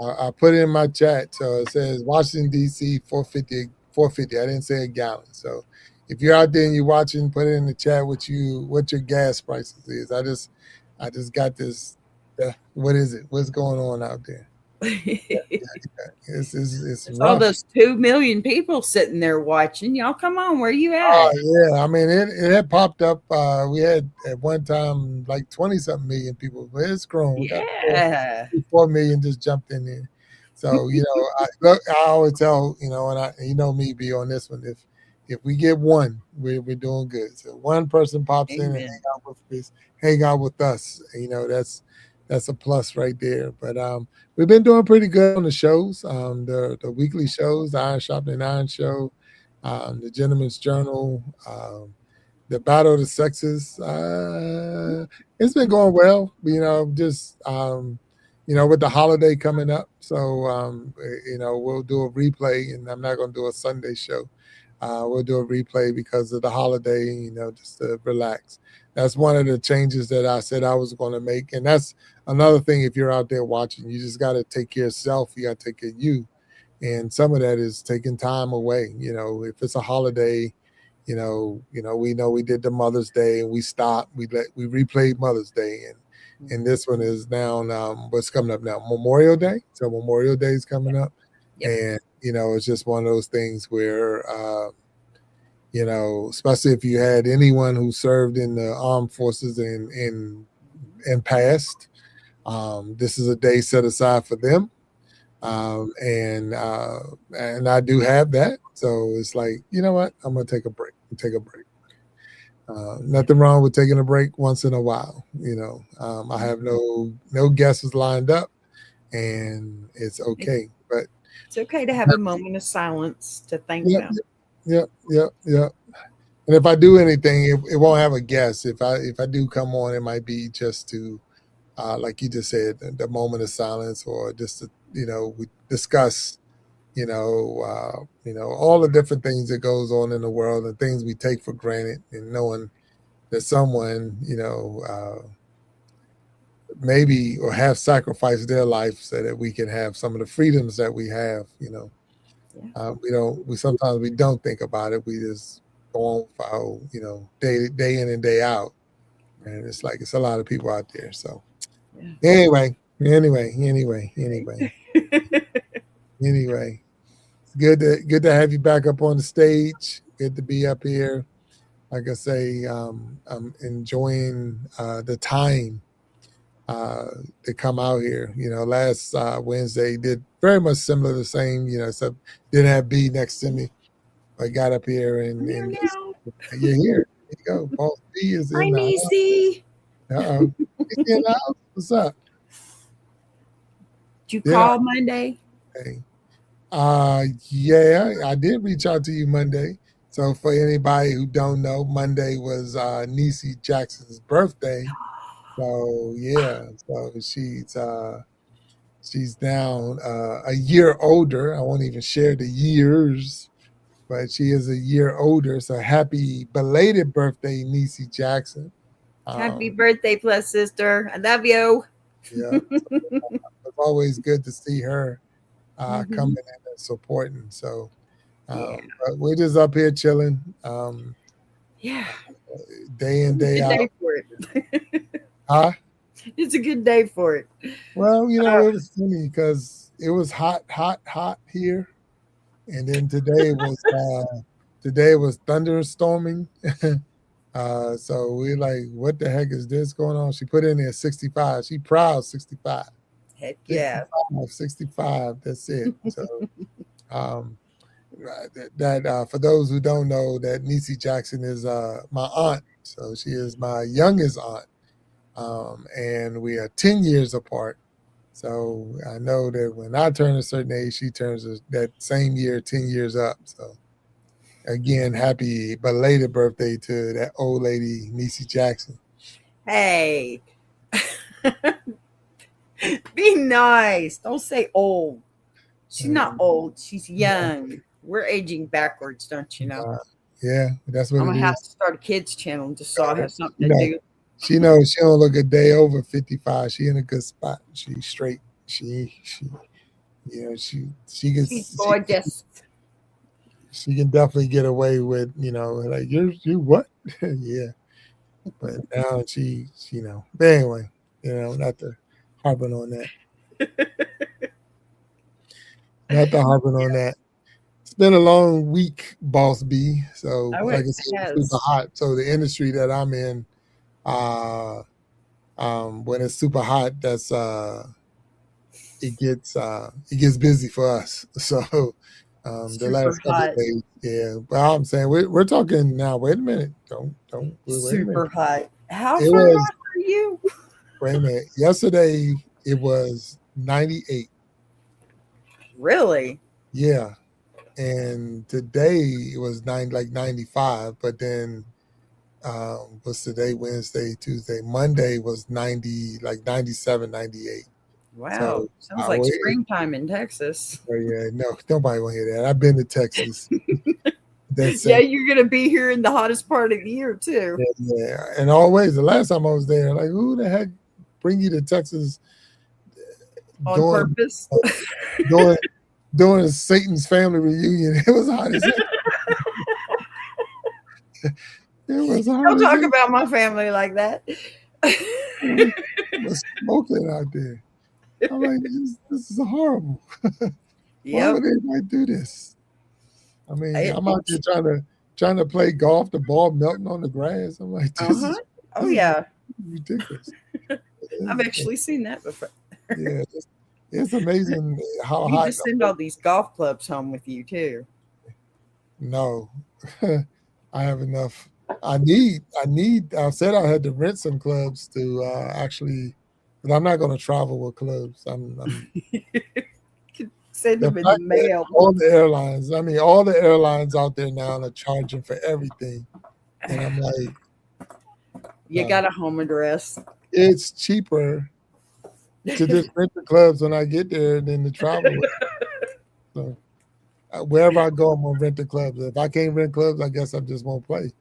I put it in my chat. So it says Washington D.C. 450. 450. I didn't say a gallon. So if you're out there and you're watching, put it in the chat what your gas prices is. I just got this. What is it? What's going on out there? It's It's all rough. those 2 million people sitting there watching. Y'all, come on, where you Oh at? yeah, I mean it had popped up. We had at one time like 20-something million people, but it's grown. We got Yeah. 4 million just jumped in there. So I always tell and you know me be on this one. If we get one, we're doing good. So one person pops in and Amen. hang out with us. That's a plus right there. But we've been doing pretty good on the shows. The weekly shows, the Iron Sharpening Iron show, the Gentleman's Journal, the Battle of the Sexes. It's been going well. Just with the holiday coming up, so we'll do a replay, and I'm not going to do a Sunday show. We'll do a replay because of the holiday, just to relax. That's one of the changes that I said I was going to make, and that's another thing. If you're out there watching, you just got to take care of yourself. You got to take care of you, and some of that is taking time away. If it's a holiday, we know we did the Mother's Day and we stopped. We replayed Mother's Day, and this one is now what's coming up now, Memorial Day. So Memorial Day is coming up, Yep. and it's just one of those things where especially if you had anyone who served in the armed forces and passed, this is a day set aside for them. And I do have that. So it's like, you know what? I'm gonna take a break. Take a break. Nothing wrong with taking a break once in a while. I have no guesses lined up, and it's okay. But It's okay to have a moment of silence to thank yep, them. yep, yep, yep. And if I do anything, it won't have a guess. If I do come on, it might be just to, like you just said, the moment of silence, or just to, we discuss all the different things that goes on in the world and things we take for granted, and knowing that someone, maybe or have sacrificed their life so that we can have some of the freedoms that we have. Yeah. We sometimes we don't think about it. We just go on with our, day in and day out, and it's like it's a lot of people out there. So Yeah. anyway. Good to have you back up on the stage. Good to be up here. Like I say, I'm enjoying the time to come out here. Last Wednesday did very much similar to the same. Except didn't have B next to me. I got up here I'm here and just now. you're here. There you go. Boss B is Hi, in the house. Niecy. Uh-oh. He's in the house. What's up? Did you Yeah. call Monday? Hey. Yeah, I did reach out to you Monday. So for anybody who don't know, Monday was Niecy Jackson's birthday. So yeah, so she's now a year older. I won't even share the years, but she is a year older. So happy belated birthday, Niecy Jackson. Happy birthday, plus sister. I love you. Yeah, so it's always good to see her Mm-hmm. coming in and supporting. So Yeah. but we're just up here chilling, Yeah. day in, day Good out. day for it. Huh? It's a good day for it. Well, Uh, it was funny because it was hot, hot, hot here, and then today was thunderstorming. So we like, what the heck is this going on? She put in there 65. She proud 65. Heck yeah. 65, 65. That's it. So um, that for those who don't know, that Niecy Jackson is my aunt. So she is my youngest aunt, and we are 10 years apart. So I know that when I turn a certain age, she turns that same year, 10 years up. So again, happy belated birthday to that old lady, Niecy Jackson. Hey, be nice. Don't say old. She's not old. She's young. We're aging backwards, don't you know? Yeah, that's what I'm it gonna have is. to start a kids channel just so I have something You to know, do. she knows she don't look a day over 55. She in a good spot. She's straight. She she can She's gorgeous. she can definitely get away with, like you what? Yeah. But now she but anyway, not to harping on that. Not to harping on that. It's been a long week, Boss B. So, Oh, like it I said, it's super has. hot. So the industry that I'm in, uh, when it's super hot, that's it gets busy for us. So the Super last couple of hot. days, yeah. But I'm saying we're talking now. Wait a minute. Don't wait a Super minute. hot. How It far north was are you? wait a minute. Yesterday it was 98. Really? Yeah. And today it was 95, but then what's today? Wednesday, Tuesday, Monday was 90, like 97, 98. Wow. So Sounds like we, springtime in Texas. yeah, no, nobody want to hear that. I've been to Texas. That's Yeah, it. you're going to be here in the hottest part of the year, too. Yeah, yeah. And always the last time I was there, like who the heck bring you to Texas On doing purpose. uh, doing doing Satan's family reunion? It was hot as heck. It was hot Don't as talk heck. about my family like that. It was smoking out there. I'm like, this is horrible. Why Yep. would anybody do this? I mean, It, I'm out there it's, trying to play golf, the ball melting on the grass. I'm like, uh-huh. Oh, this is yeah. ridiculous. I've actually seen that before. Yeah, it's amazing how You need hot. to send all these golf clubs home with you, too. No, I have enough. I said I had to rent some clubs to actually, but I'm not going to travel with clubs. Send The them in the fact that mail. all the airlines out there now are charging for everything. And I'm like, You no, got a home address. it's cheaper to just rent the clubs when I get there than to travel with. So wherever I go, I'm gonna rent the clubs. If I can't rent clubs, I guess I just won't play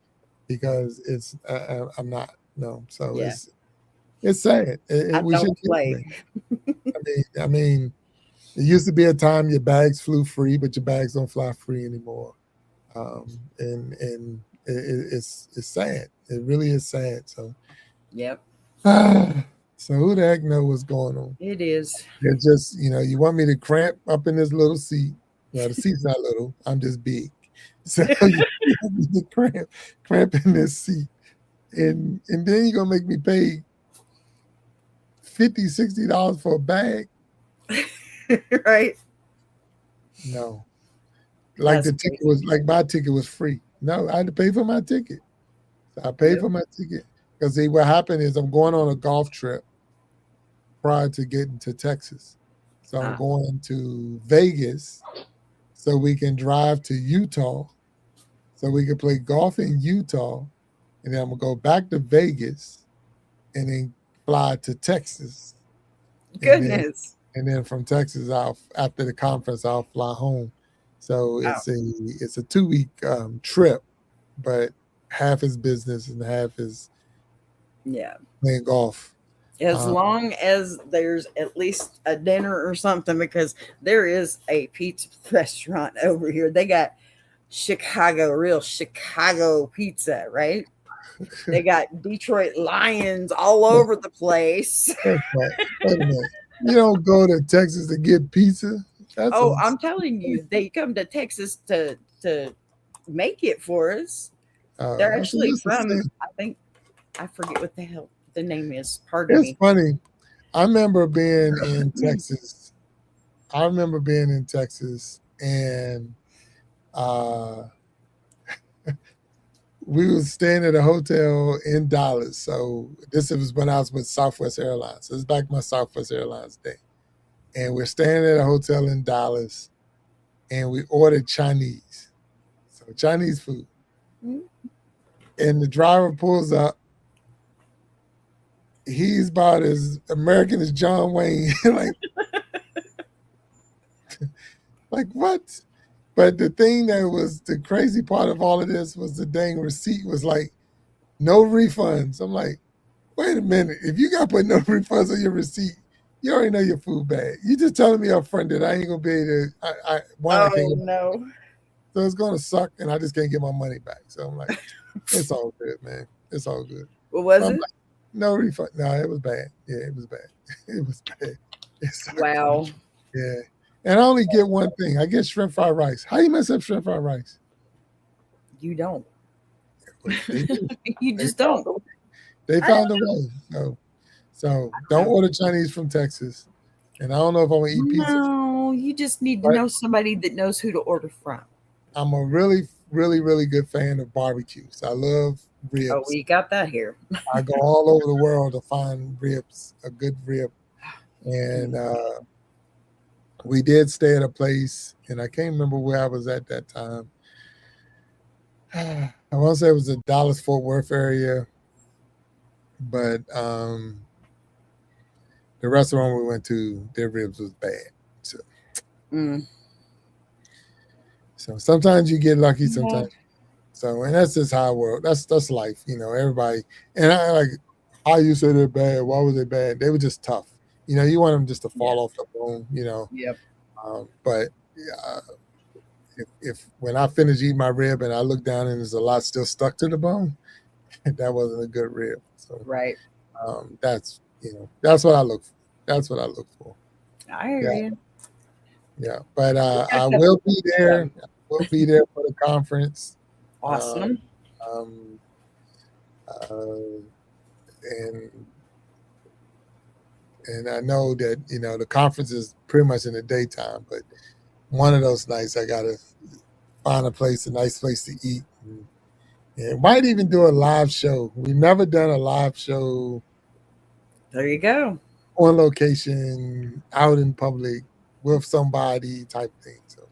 because I'm not. No, so Yeah. it's sad. I We don't shouldn't be play. doing that. I mean, it used to be a time your bags flew free, but your bags don't fly free anymore. And it's sad. It really is sad. So, Yep. so who the heck know what's going on? It is. It's just you want me to cramp up in this little seat. Well, the seat's not little. I'm just big. So you want me to cramp in this seat, and then you're gonna make me pay $50, $60 for a bag? Right? No, That's crazy. like my ticket was free. No, I had to pay for my ticket. So I paid Yep. for my ticket because see what happened is I'm going on a golf trip prior to getting to Texas. So I'm Ah, going to Vegas so we can drive to Utah so we can play golf in Utah. And then I'm going to go back to Vegas and then fly to Texas. And then goodness. from Texas, after the conference, I'll fly home. So Oh, it's a 2 week trip, but half is business and half is yeah. playing golf. As Um, long as there's at least a dinner or something, because there is a pizza restaurant over here. They got real Chicago pizza, right? They got Detroit Lions all over the place. Wait a minute. You don't go to Texas to get pizza? That's Oh, a I'm telling you, they come to Texas to make it for us. They're I think actually that's the from, same. I think, I forget what the hell the name is. Pardon It's me. funny. I remember being in Texas. I remember being in Texas, and uh, we was staying at a hotel in Dallas. So this was when I was with Southwest Airlines. This is back my Southwest Airlines day, and we're staying at a hotel in Dallas, and we ordered Chinese, so Chinese food, and the driver pulls up. He's about as American as John Wayne. Like what? But the thing that was the crazy part of all of this was the dang receipt was like no refunds. I'm like, wait a minute. If you got to put no refunds on your receipt, you already know your food bad. You just telling me up front that I ain't gonna be able to. I can't. Oh no. So it's gonna suck, and I just can't get my money back. So I'm like, it's all good, man. It's all good. What was But I'm it? like, no refund. No, it was bad. Yeah, it was bad. It was bad. It sucked. Wow. Yeah. And I only get one thing. I get shrimp fried rice. How you mess up shrimp fried rice? You don't. But they do. You They just found don't. a way. They I found a way. So don't don't know. order Chinese from Texas. And I don't know if I'm gonna eat pizza. No, you just need to Right? know somebody that knows who to order from. I'm a really, really, really good fan of barbecues. I love Oh, ribs. we got that here. I go all over the world to find ribs, a good rib. And we did stay at a place, and I can't remember where I was at that time. I want to say it was the Dallas Fort Worth area, but the restaurant we went to, their ribs was bad. So, Mm. so sometimes you get lucky, Yeah. sometimes. So, and that's just how world. That's life, Everybody, and I like how you say they're bad. Why was they bad? They were just tough. You want them just to Yeah. fall off the bone. Yep. But uh, if when I finish eating my rib and I look down and there's a lot still stuck to the bone, that wasn't a good rib. So Right. that's what I look for. That's what I look for. I hear Yeah, you. yeah. But We got I that. will be Yeah. there. I will be there for the conference. Uh, Awesome. um, uh, and and I know that the conference is pretty much in the daytime, but one of those nights I gotta find a nice place to eat. And might even do a live show. We've never done a live show There you go. on location, out in public with somebody type thing. So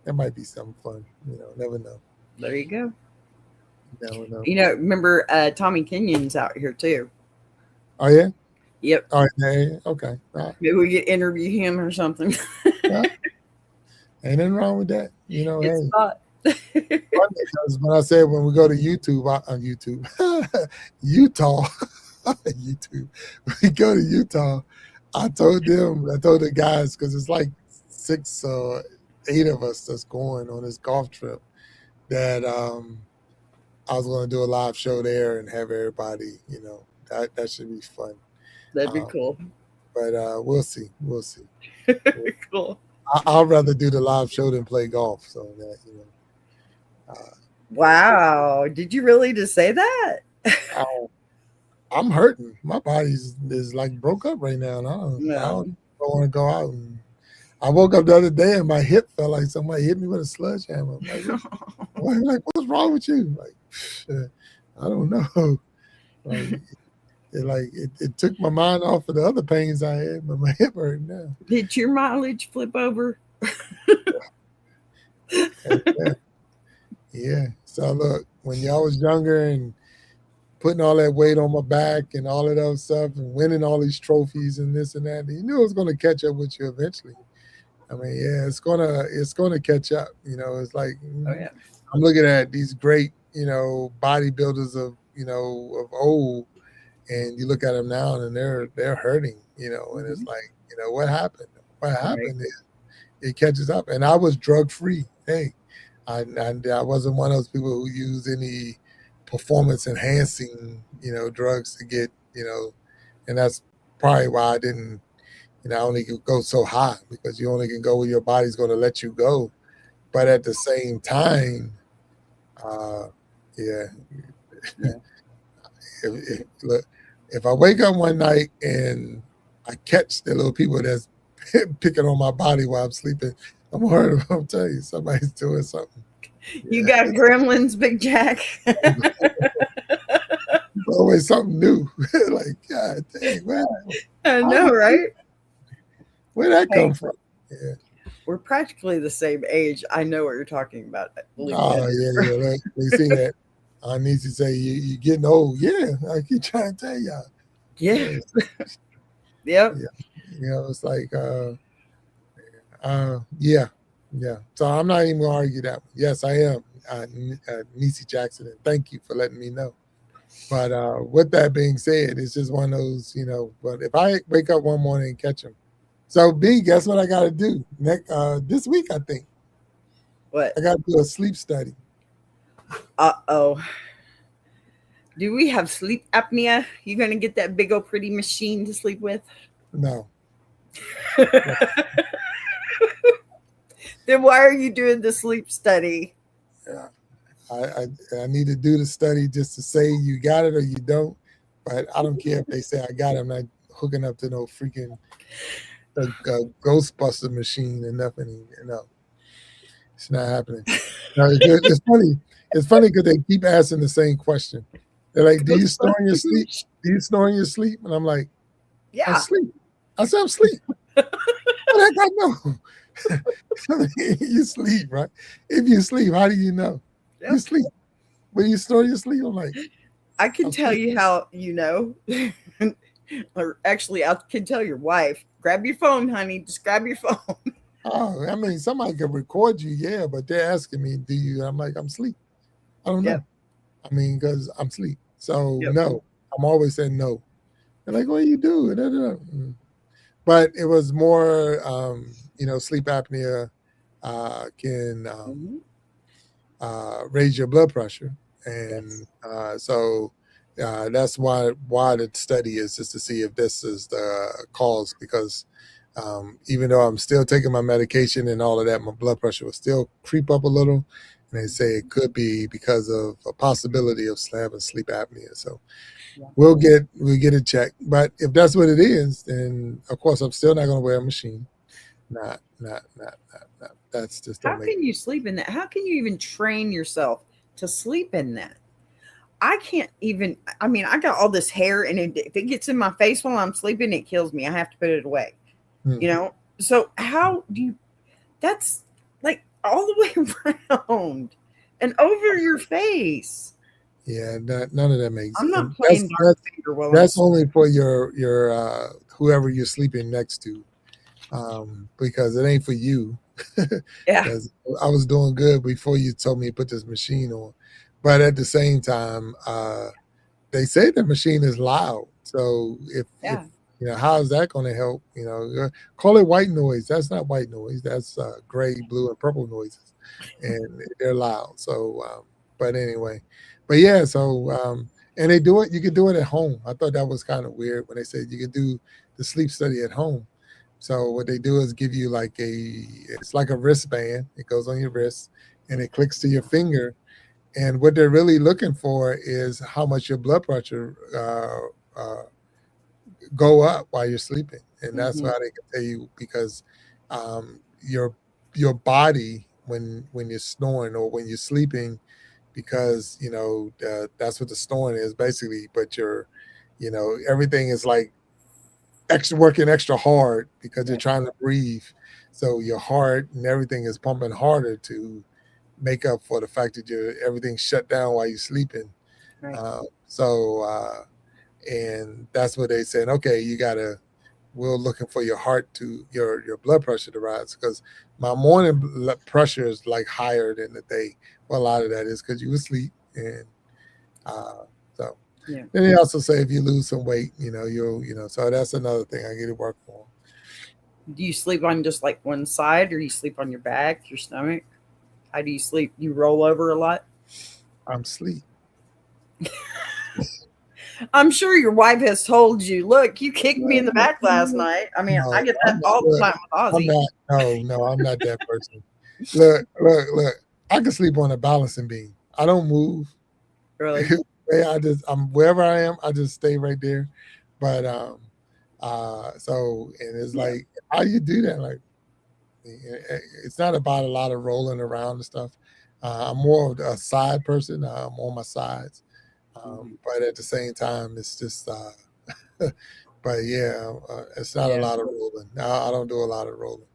that might be something fun. Never know. There you go. Never know. Remember Tommy Kenyon's out here too. Oh yeah. Yep. Oh yeah. Okay. All right. Maybe we could interview him or something. Yeah. Ain't nothing wrong with that. It's Hey. not. Because when I said when we go to YouTube on YouTube, Utah, YouTube, we go to Utah. I told the guys because it's like 6 or 8 of us that's going on this golf trip that I was going to do a live show there and have everybody. That should be fun. That'd be Um, cool. but we'll see. We'll see. Cool. I'll rather do the live show than play golf. So that Wow. Did you really just say that? I, I'm hurting. My body's is like broke up right now, and I No. don't want to go out. And I woke up the other day and my hip felt like somebody hit me with a sledgehammer. I'm like, what's wrong with you? Like, I don't know. It took my mind off of the other pains I had, but my hip hurt now. Did your mileage flip over? Yeah. Yeah. So look, when y'all was younger and putting all that weight on my back and all of those stuff and winning all these trophies and this and that, you knew it was going to catch up with you eventually. I mean, yeah, it's gonna catch up. It's like Oh yeah. I'm looking at these great, bodybuilders of old, and you look at them now and they're hurting, and it's like, what happened? What happened is it catches up. And I was drug free. Hey, I wasn't one of those people who use any performance enhancing, drugs to get, and that's probably why I didn't, I only could go so high because you only can go where your body's going to let you go. But at the same time, yeah, Yeah. look, if I wake up one night and I catch the little people that's picking on my body while I'm sleeping, I'm gonna hurt them. I'm telling you, somebody's doing something. You got gremlins, Big Jack. Always something new. Like, God dang, man, I know, right? where'd that come from? Yeah. We're practically the same age. I know what you're talking about. Oh yeah. Look, we see that. I need to say you getting old. Yeah, I keep trying to tell y'all. Yeah. Yep. Yeah. It's like yeah. So I'm not even gonna argue that one. Yes, I am Niecy Jackson, and thank you for letting me know. But with that being said, it's just one of those, but if I wake up one morning and catch them. So B, guess what I gotta do this week, I think. What? I gotta do a sleep study. Uh-oh. Do we have sleep apnea? You gonna get that big old pretty machine to sleep with? No. Then why are you doing the sleep study? Yeah. I need to do the study just to say you got it or you don't. But I don't care if they say I got it. I'm not hooking up to no freaking Ghostbuster machine and nothing. It's not happening. No, it's funny. It's funny because they keep asking the same question. They're like, "Do you snore in your sleep? Ghostbusters. Do you snore in your sleep?" And I'm like, "I'm Yeah. sleep." I said, "I'm sleep." What the heck I know? You sleep, right? If you sleep, how do you know? You Yep. sleep. When you snore, you sleep. I'm like, I can I'm tell sleep. you how you know. Or actually, I can tell your wife, grab your phone, honey. Just grab your phone. Oh, I mean, somebody could record you, yeah, but they're asking me, "Do you?" I'm like, "I'm sleep." I don't Yep. know. I mean, because I'm sleep. So Yep. no, I'm always saying no. They're like, "What do you do?" Da, da, da. But it was more, sleep apnea can Hmm. raise your blood pressure, Yes. and so that's why the study is just to see if this is the cause. Because even though I'm still taking my medication and all of that, my blood pressure will still creep up a little, and they say it could be because of a possibility of having sleep apnea. So Yeah. we'll get it checked. But if that's what it is, then of course I'm still not going to wear a machine. Not. That's just How don't make. can you sleep in that? How can you even train yourself to sleep in that? I can't even. I mean, I got all this hair, and if it gets in my face while I'm sleeping, it kills me. I have to put it away. Hmm. You know. So how do you? That's like all the way around and over your face. Yeah, none of that makes. I'm not And playing dark finger while I'm that's sleeping. only for your whoever you're sleeping next to, because it ain't for you. Yeah. Because I was doing good before you told me to put this machine on, but at the same time, they say the machine is loud. So if Yeah. how is that going to help? Call it white noise. That's not white noise. That's gray, blue, and purple noises, and they're loud. So, but anyway, but yeah. So, and they do it. You can do it at home. I thought that was kind of weird when they said you could do the sleep study at home. So what they do is give you it's like a wristband. It goes on your wrist and it clicks to your finger, and what they're really looking for is how much your blood pressure go up while you're sleeping, and that's Hmm. why they can tell you because your body when you're snoring or when you're sleeping, because that's what the snoring is basically. But everything is like extra working extra hard because you're Right. trying to breathe, so your heart and everything is pumping harder to make up for the fact that everything's shut down while you're sleeping. Right. And that's what they said. Okay, we're looking for your heart to your blood pressure to rise, because my morning blood pressure is like higher than the day. Well, a lot of that is because you asleep, and uh, so. Yeah. Then they also say if you lose some weight, so that's another thing I get to work on. Do you sleep on just like one side, or you sleep on your back, your stomach? How do you sleep? You roll over a lot? I'm sleep. I'm sure your wife has told you, look, you kicked me in the back last night. I mean, I No, get that I'm not. all the Look, time with I'm Ozzy. not. No, I'm not that person. Look. I can sleep on a balancing beam. I don't move. Really? I'm wherever I am. I just stay right there. But so and it's Yeah. like how you do that? Like it's not about a lot of rolling around and stuff. I'm more of a side person. I'm on my sides, Mhm. but at the same time, it's just. But yeah, it's not a Yeah. lot of rolling. I don't do a lot of rolling.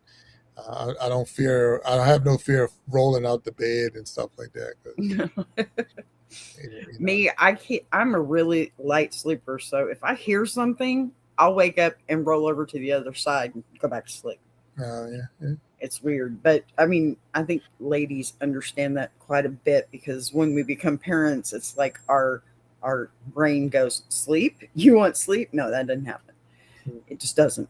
I don't fear. I have no fear of rolling out the bed and stuff like that because you know. Me, I can't. I'm a really light sleeper, so if I hear something, I'll wake up and roll over to the other side and go back to sleep. Yeah. It's weird, but I mean, I think ladies understand that quite a bit because when we become parents, it's like our brain goes sleep. You want sleep? No, that doesn't happen. Mm. It just doesn't.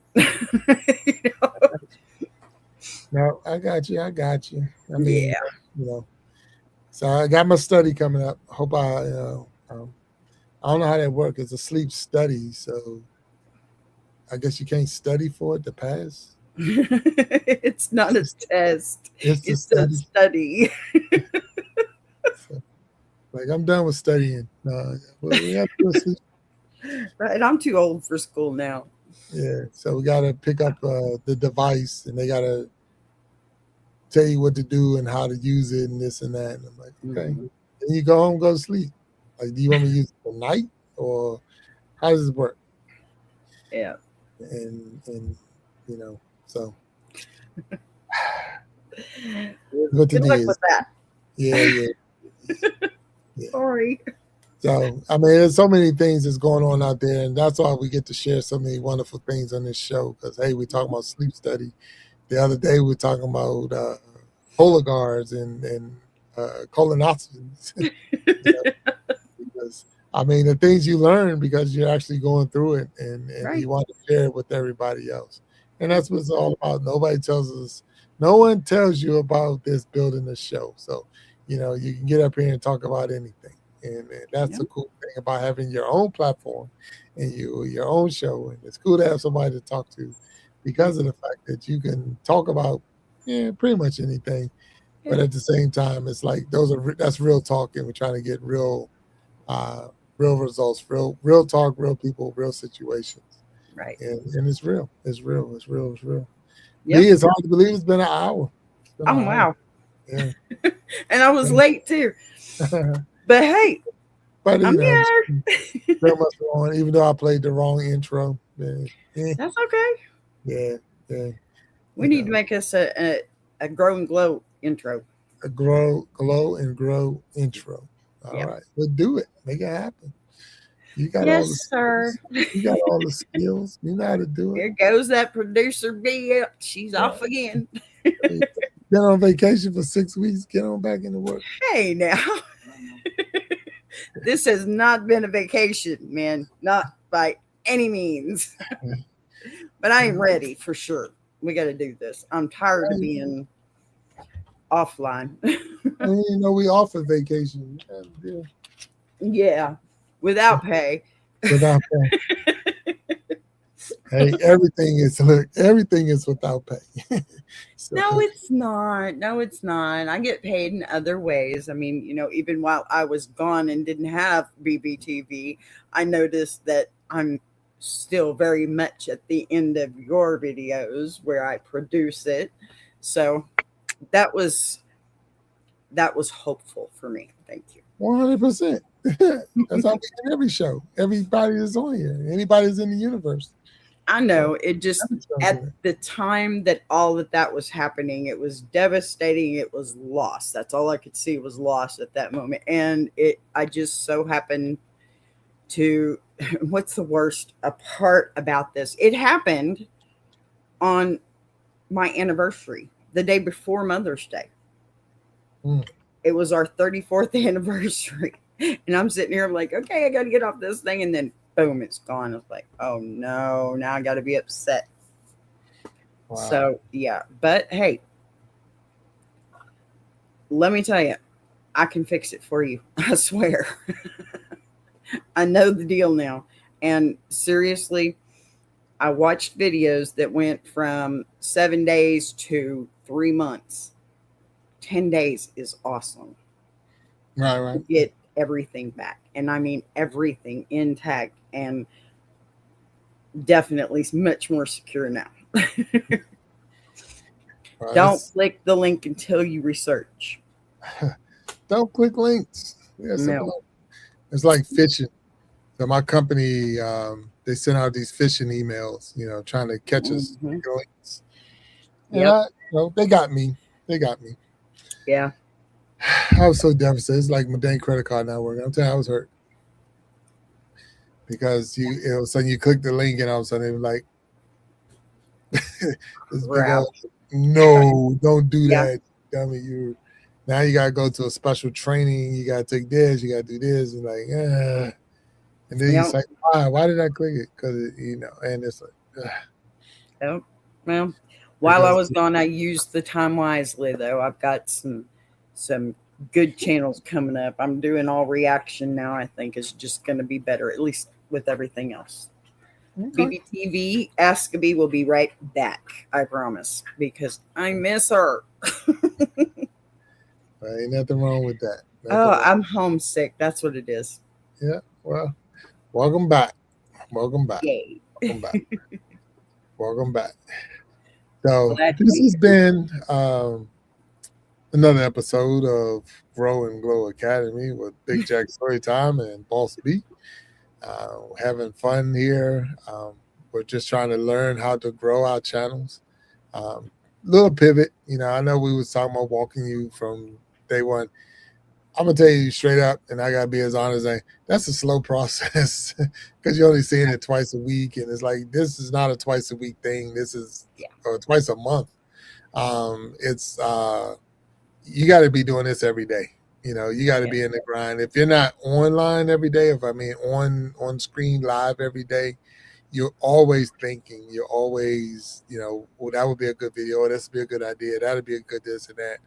No, I got you. I got you. I mean, Yeah. you know. So I got my study coming up. Hope I don't know how that works. It's a sleep study, so I guess you can't study for it to pass. It's not a test. It's a It's a study. study. So, like I'm done with studying. We have to go sleep. Right. I'm too old for school now. Yeah, so we got to pick up the device, and they got to tell you what to do and how to use it and this and that. And I'm like, okay. Mhm. Then you go home, go to sleep. Like, do you want me to use it tonight, or how does it work? Yeah. And so what Good today luck with is. that. Yeah, yeah, yeah. Sorry. So I mean, there's so many things that's going on out there, and that's why we get to share so many wonderful things on this show. Because hey, we talking about sleep study. The other day we were talking about Hologuards and colonoscopies. Because I mean, the things you learn because you're actually going through it, and Right. you want to share it with everybody else. And that's what it's all about. Nobody tells us, no one tells you about this building a show. So, you can get up here and talk about anything. And that's Yeah. the cool thing about having your own platform and your own show. And it's cool to have somebody to talk to because of the fact that you can talk about pretty much anything. Yeah. But at the same time, it's like that's real talk, and we're trying to get uh, real results, real talk, real people, real situations, Right. and it's real. It's real. It's real. It's real. Yep. Me, it's hard to believe it's been an hour. It's been an Oh hour. wow. Yeah. And I was late too. But hey, But I'm the here. show must go on, even though I played the wrong intro. That's okay. Yeah, yeah. We need to make us a grow and glow intro. A glow and grow intro. All Yep. right, we'll do it. Make it happen. You got all Yes, the sir. skills. You got all the skills. You know how to do it. Here goes that producer B. She's Yeah. off again. Been on vacation for 6 weeks. Get on back into work. Hey now. This has not been a vacation, man. Not by any means. But I am ready for sure. We got to do this. I'm tired of being offline. We offer vacation. Yeah, Yeah, without pay. without pay. Hey, everything is without pay. So No, it's not. No, it's not. I get paid in other ways. I mean, even while I was gone and didn't have BBTV, I noticed that I'm still very much at the end of your videos where I produce it. So that was hopeful for me. Thank you. 100%. That's how we get every show. Everybody is on here. Anybody's in the universe. I know it just Every show's at in it. the time that all that was happening, it was devastating. It was lost. That's all I could see was lost at that moment. And I just so happened to, what's the worst part about this? It happened on my anniversary, the day before Mother's Day. Mm. It was our 34th anniversary. And I'm sitting here, I'm like, okay, I got to get off this thing. And then boom, it's gone. I was like, oh no, now I got to be upset. Wow. So, yeah. But hey, let me tell you, I can fix it for you. I swear. I know the deal now. And seriously, I watched videos that went from 7 days to 3 months. 10 days is awesome. Right. To get everything back. And I mean everything intact and definitely much more secure now. Right. Don't click the link until you research. Don't click links. Yeah, No. it's like phishing. So my company, they send out these phishing emails, trying to catch us. Mm-hmm. Links. And Yep. they got me. They got me. Yeah. I was so devastated. It's like my dang credit card not working. I'm telling you, I was hurt because all of a sudden you click the link and all of a sudden it was like this big Crap. old no, don't do Yeah. that, dummy. Now you gotta go to a special training. You gotta take this. You gotta do this, and like, and then you say, why did I click it? Because and it's like, Yep. Well, while I was gone, I used the time wisely. Though I've got some good channels coming up. I'm doing all reaction now. I think is just going to be better, at least with everything else. Okay. BBTV, Askaby will be right back. I promise, because I miss her. Well, ain't nothing wrong with that. Nothing Oh, wrong. I'm homesick. That's what it is. Yeah. Well, welcome back. Welcome back. Yay. Welcome back. Welcome back. So Glad to this be has here. been another episode of Grow and Glow Academy with Big Jack Storytime and Boss B. Having fun here. We're just trying to learn how to grow our channels. Little pivot, I know we was talking about walking you from day one. I'm gonna tell you straight up, and I gotta be as honest as that's a slow process because you're only seeing it twice a week, and it's like this is not a twice a week thing. This is Yeah. or twice a month. It's you got to be doing this every day. You got to Yeah. be in the grind. If you're not online every day, if I mean on screen live every day, you're always thinking. You're always, well, that would be a good video. Or this would be a good idea. That would be a good this and that.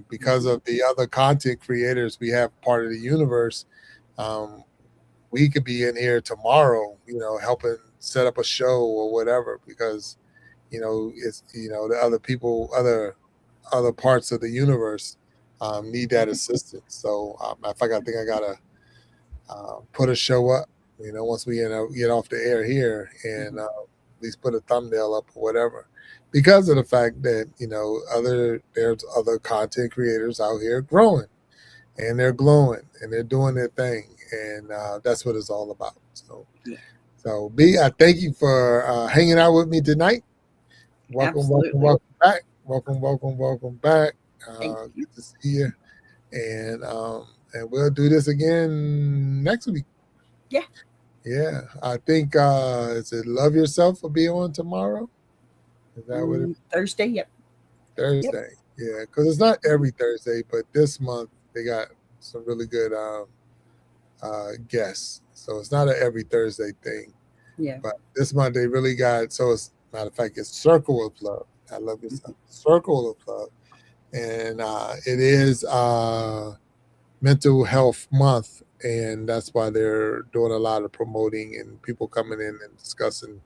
Because of the other content creators we have part of the universe, um, we could be in here tomorrow, helping set up a show or whatever. Because it's the other people, other parts of the universe need that assistance. So, in fact, I think I gotta put a show up. Once we get off the air here, and at least put a thumbnail up or whatever, because of the fact that there's other content creators out here growing, and they're glowing, and they're doing their thing, and that's what it's all about. So, Yeah. so B, I thank you for hanging out with me tonight. Welcome, welcome, Absolutely. welcome back. Welcome, welcome, welcome back. Thank you. Good to see you. And we'll do this again next week. Yeah. Yeah. I think is it Love Yourself will be on tomorrow? Is that what it is? Thursday. Yep. Yep. Thursday? Yeah, because it's not every Thursday, but this month they got some really good guests. So it's not an every Thursday thing. Yeah. But this month they really got, so it's matter of fact, it's Circle of Love. I love yourself. Circle of Love. And it is mental health month, and that's why they're doing a lot of promoting and people coming in and discussing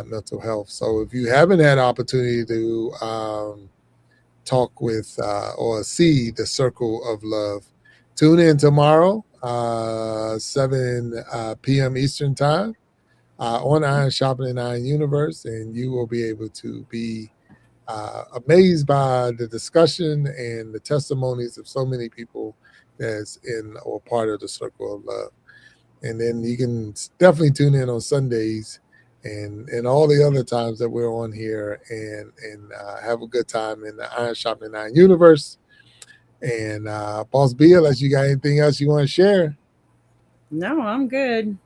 mental health. So if you haven't had opportunity to talk with or see the Circle of Love, tune in tomorrow, 7 p.m. Eastern time, on Iron Sharpening Iron Universe, and you will be able to be amazed by the discussion and the testimonies of so many people that's in or part of the Circle of Love. And then you can definitely tune in on Sundays and all the other times that we're on here and have a good time in the Iron Sharpening Iron Universe. And Boss B, unless you got anything else you want to share. No, I'm good.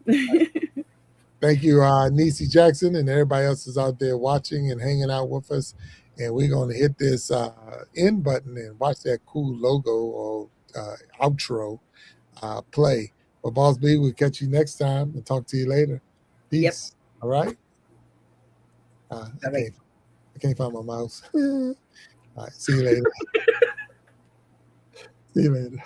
Thank you, Niecy Jackson, and everybody else is out there watching and hanging out with us. And we're going to hit this end button and watch that cool logo or outro play. But Boss B, we'll catch you next time and talk to you later. Peace. Yep. All right. I can't find my mouse. All right. See you later. See you later.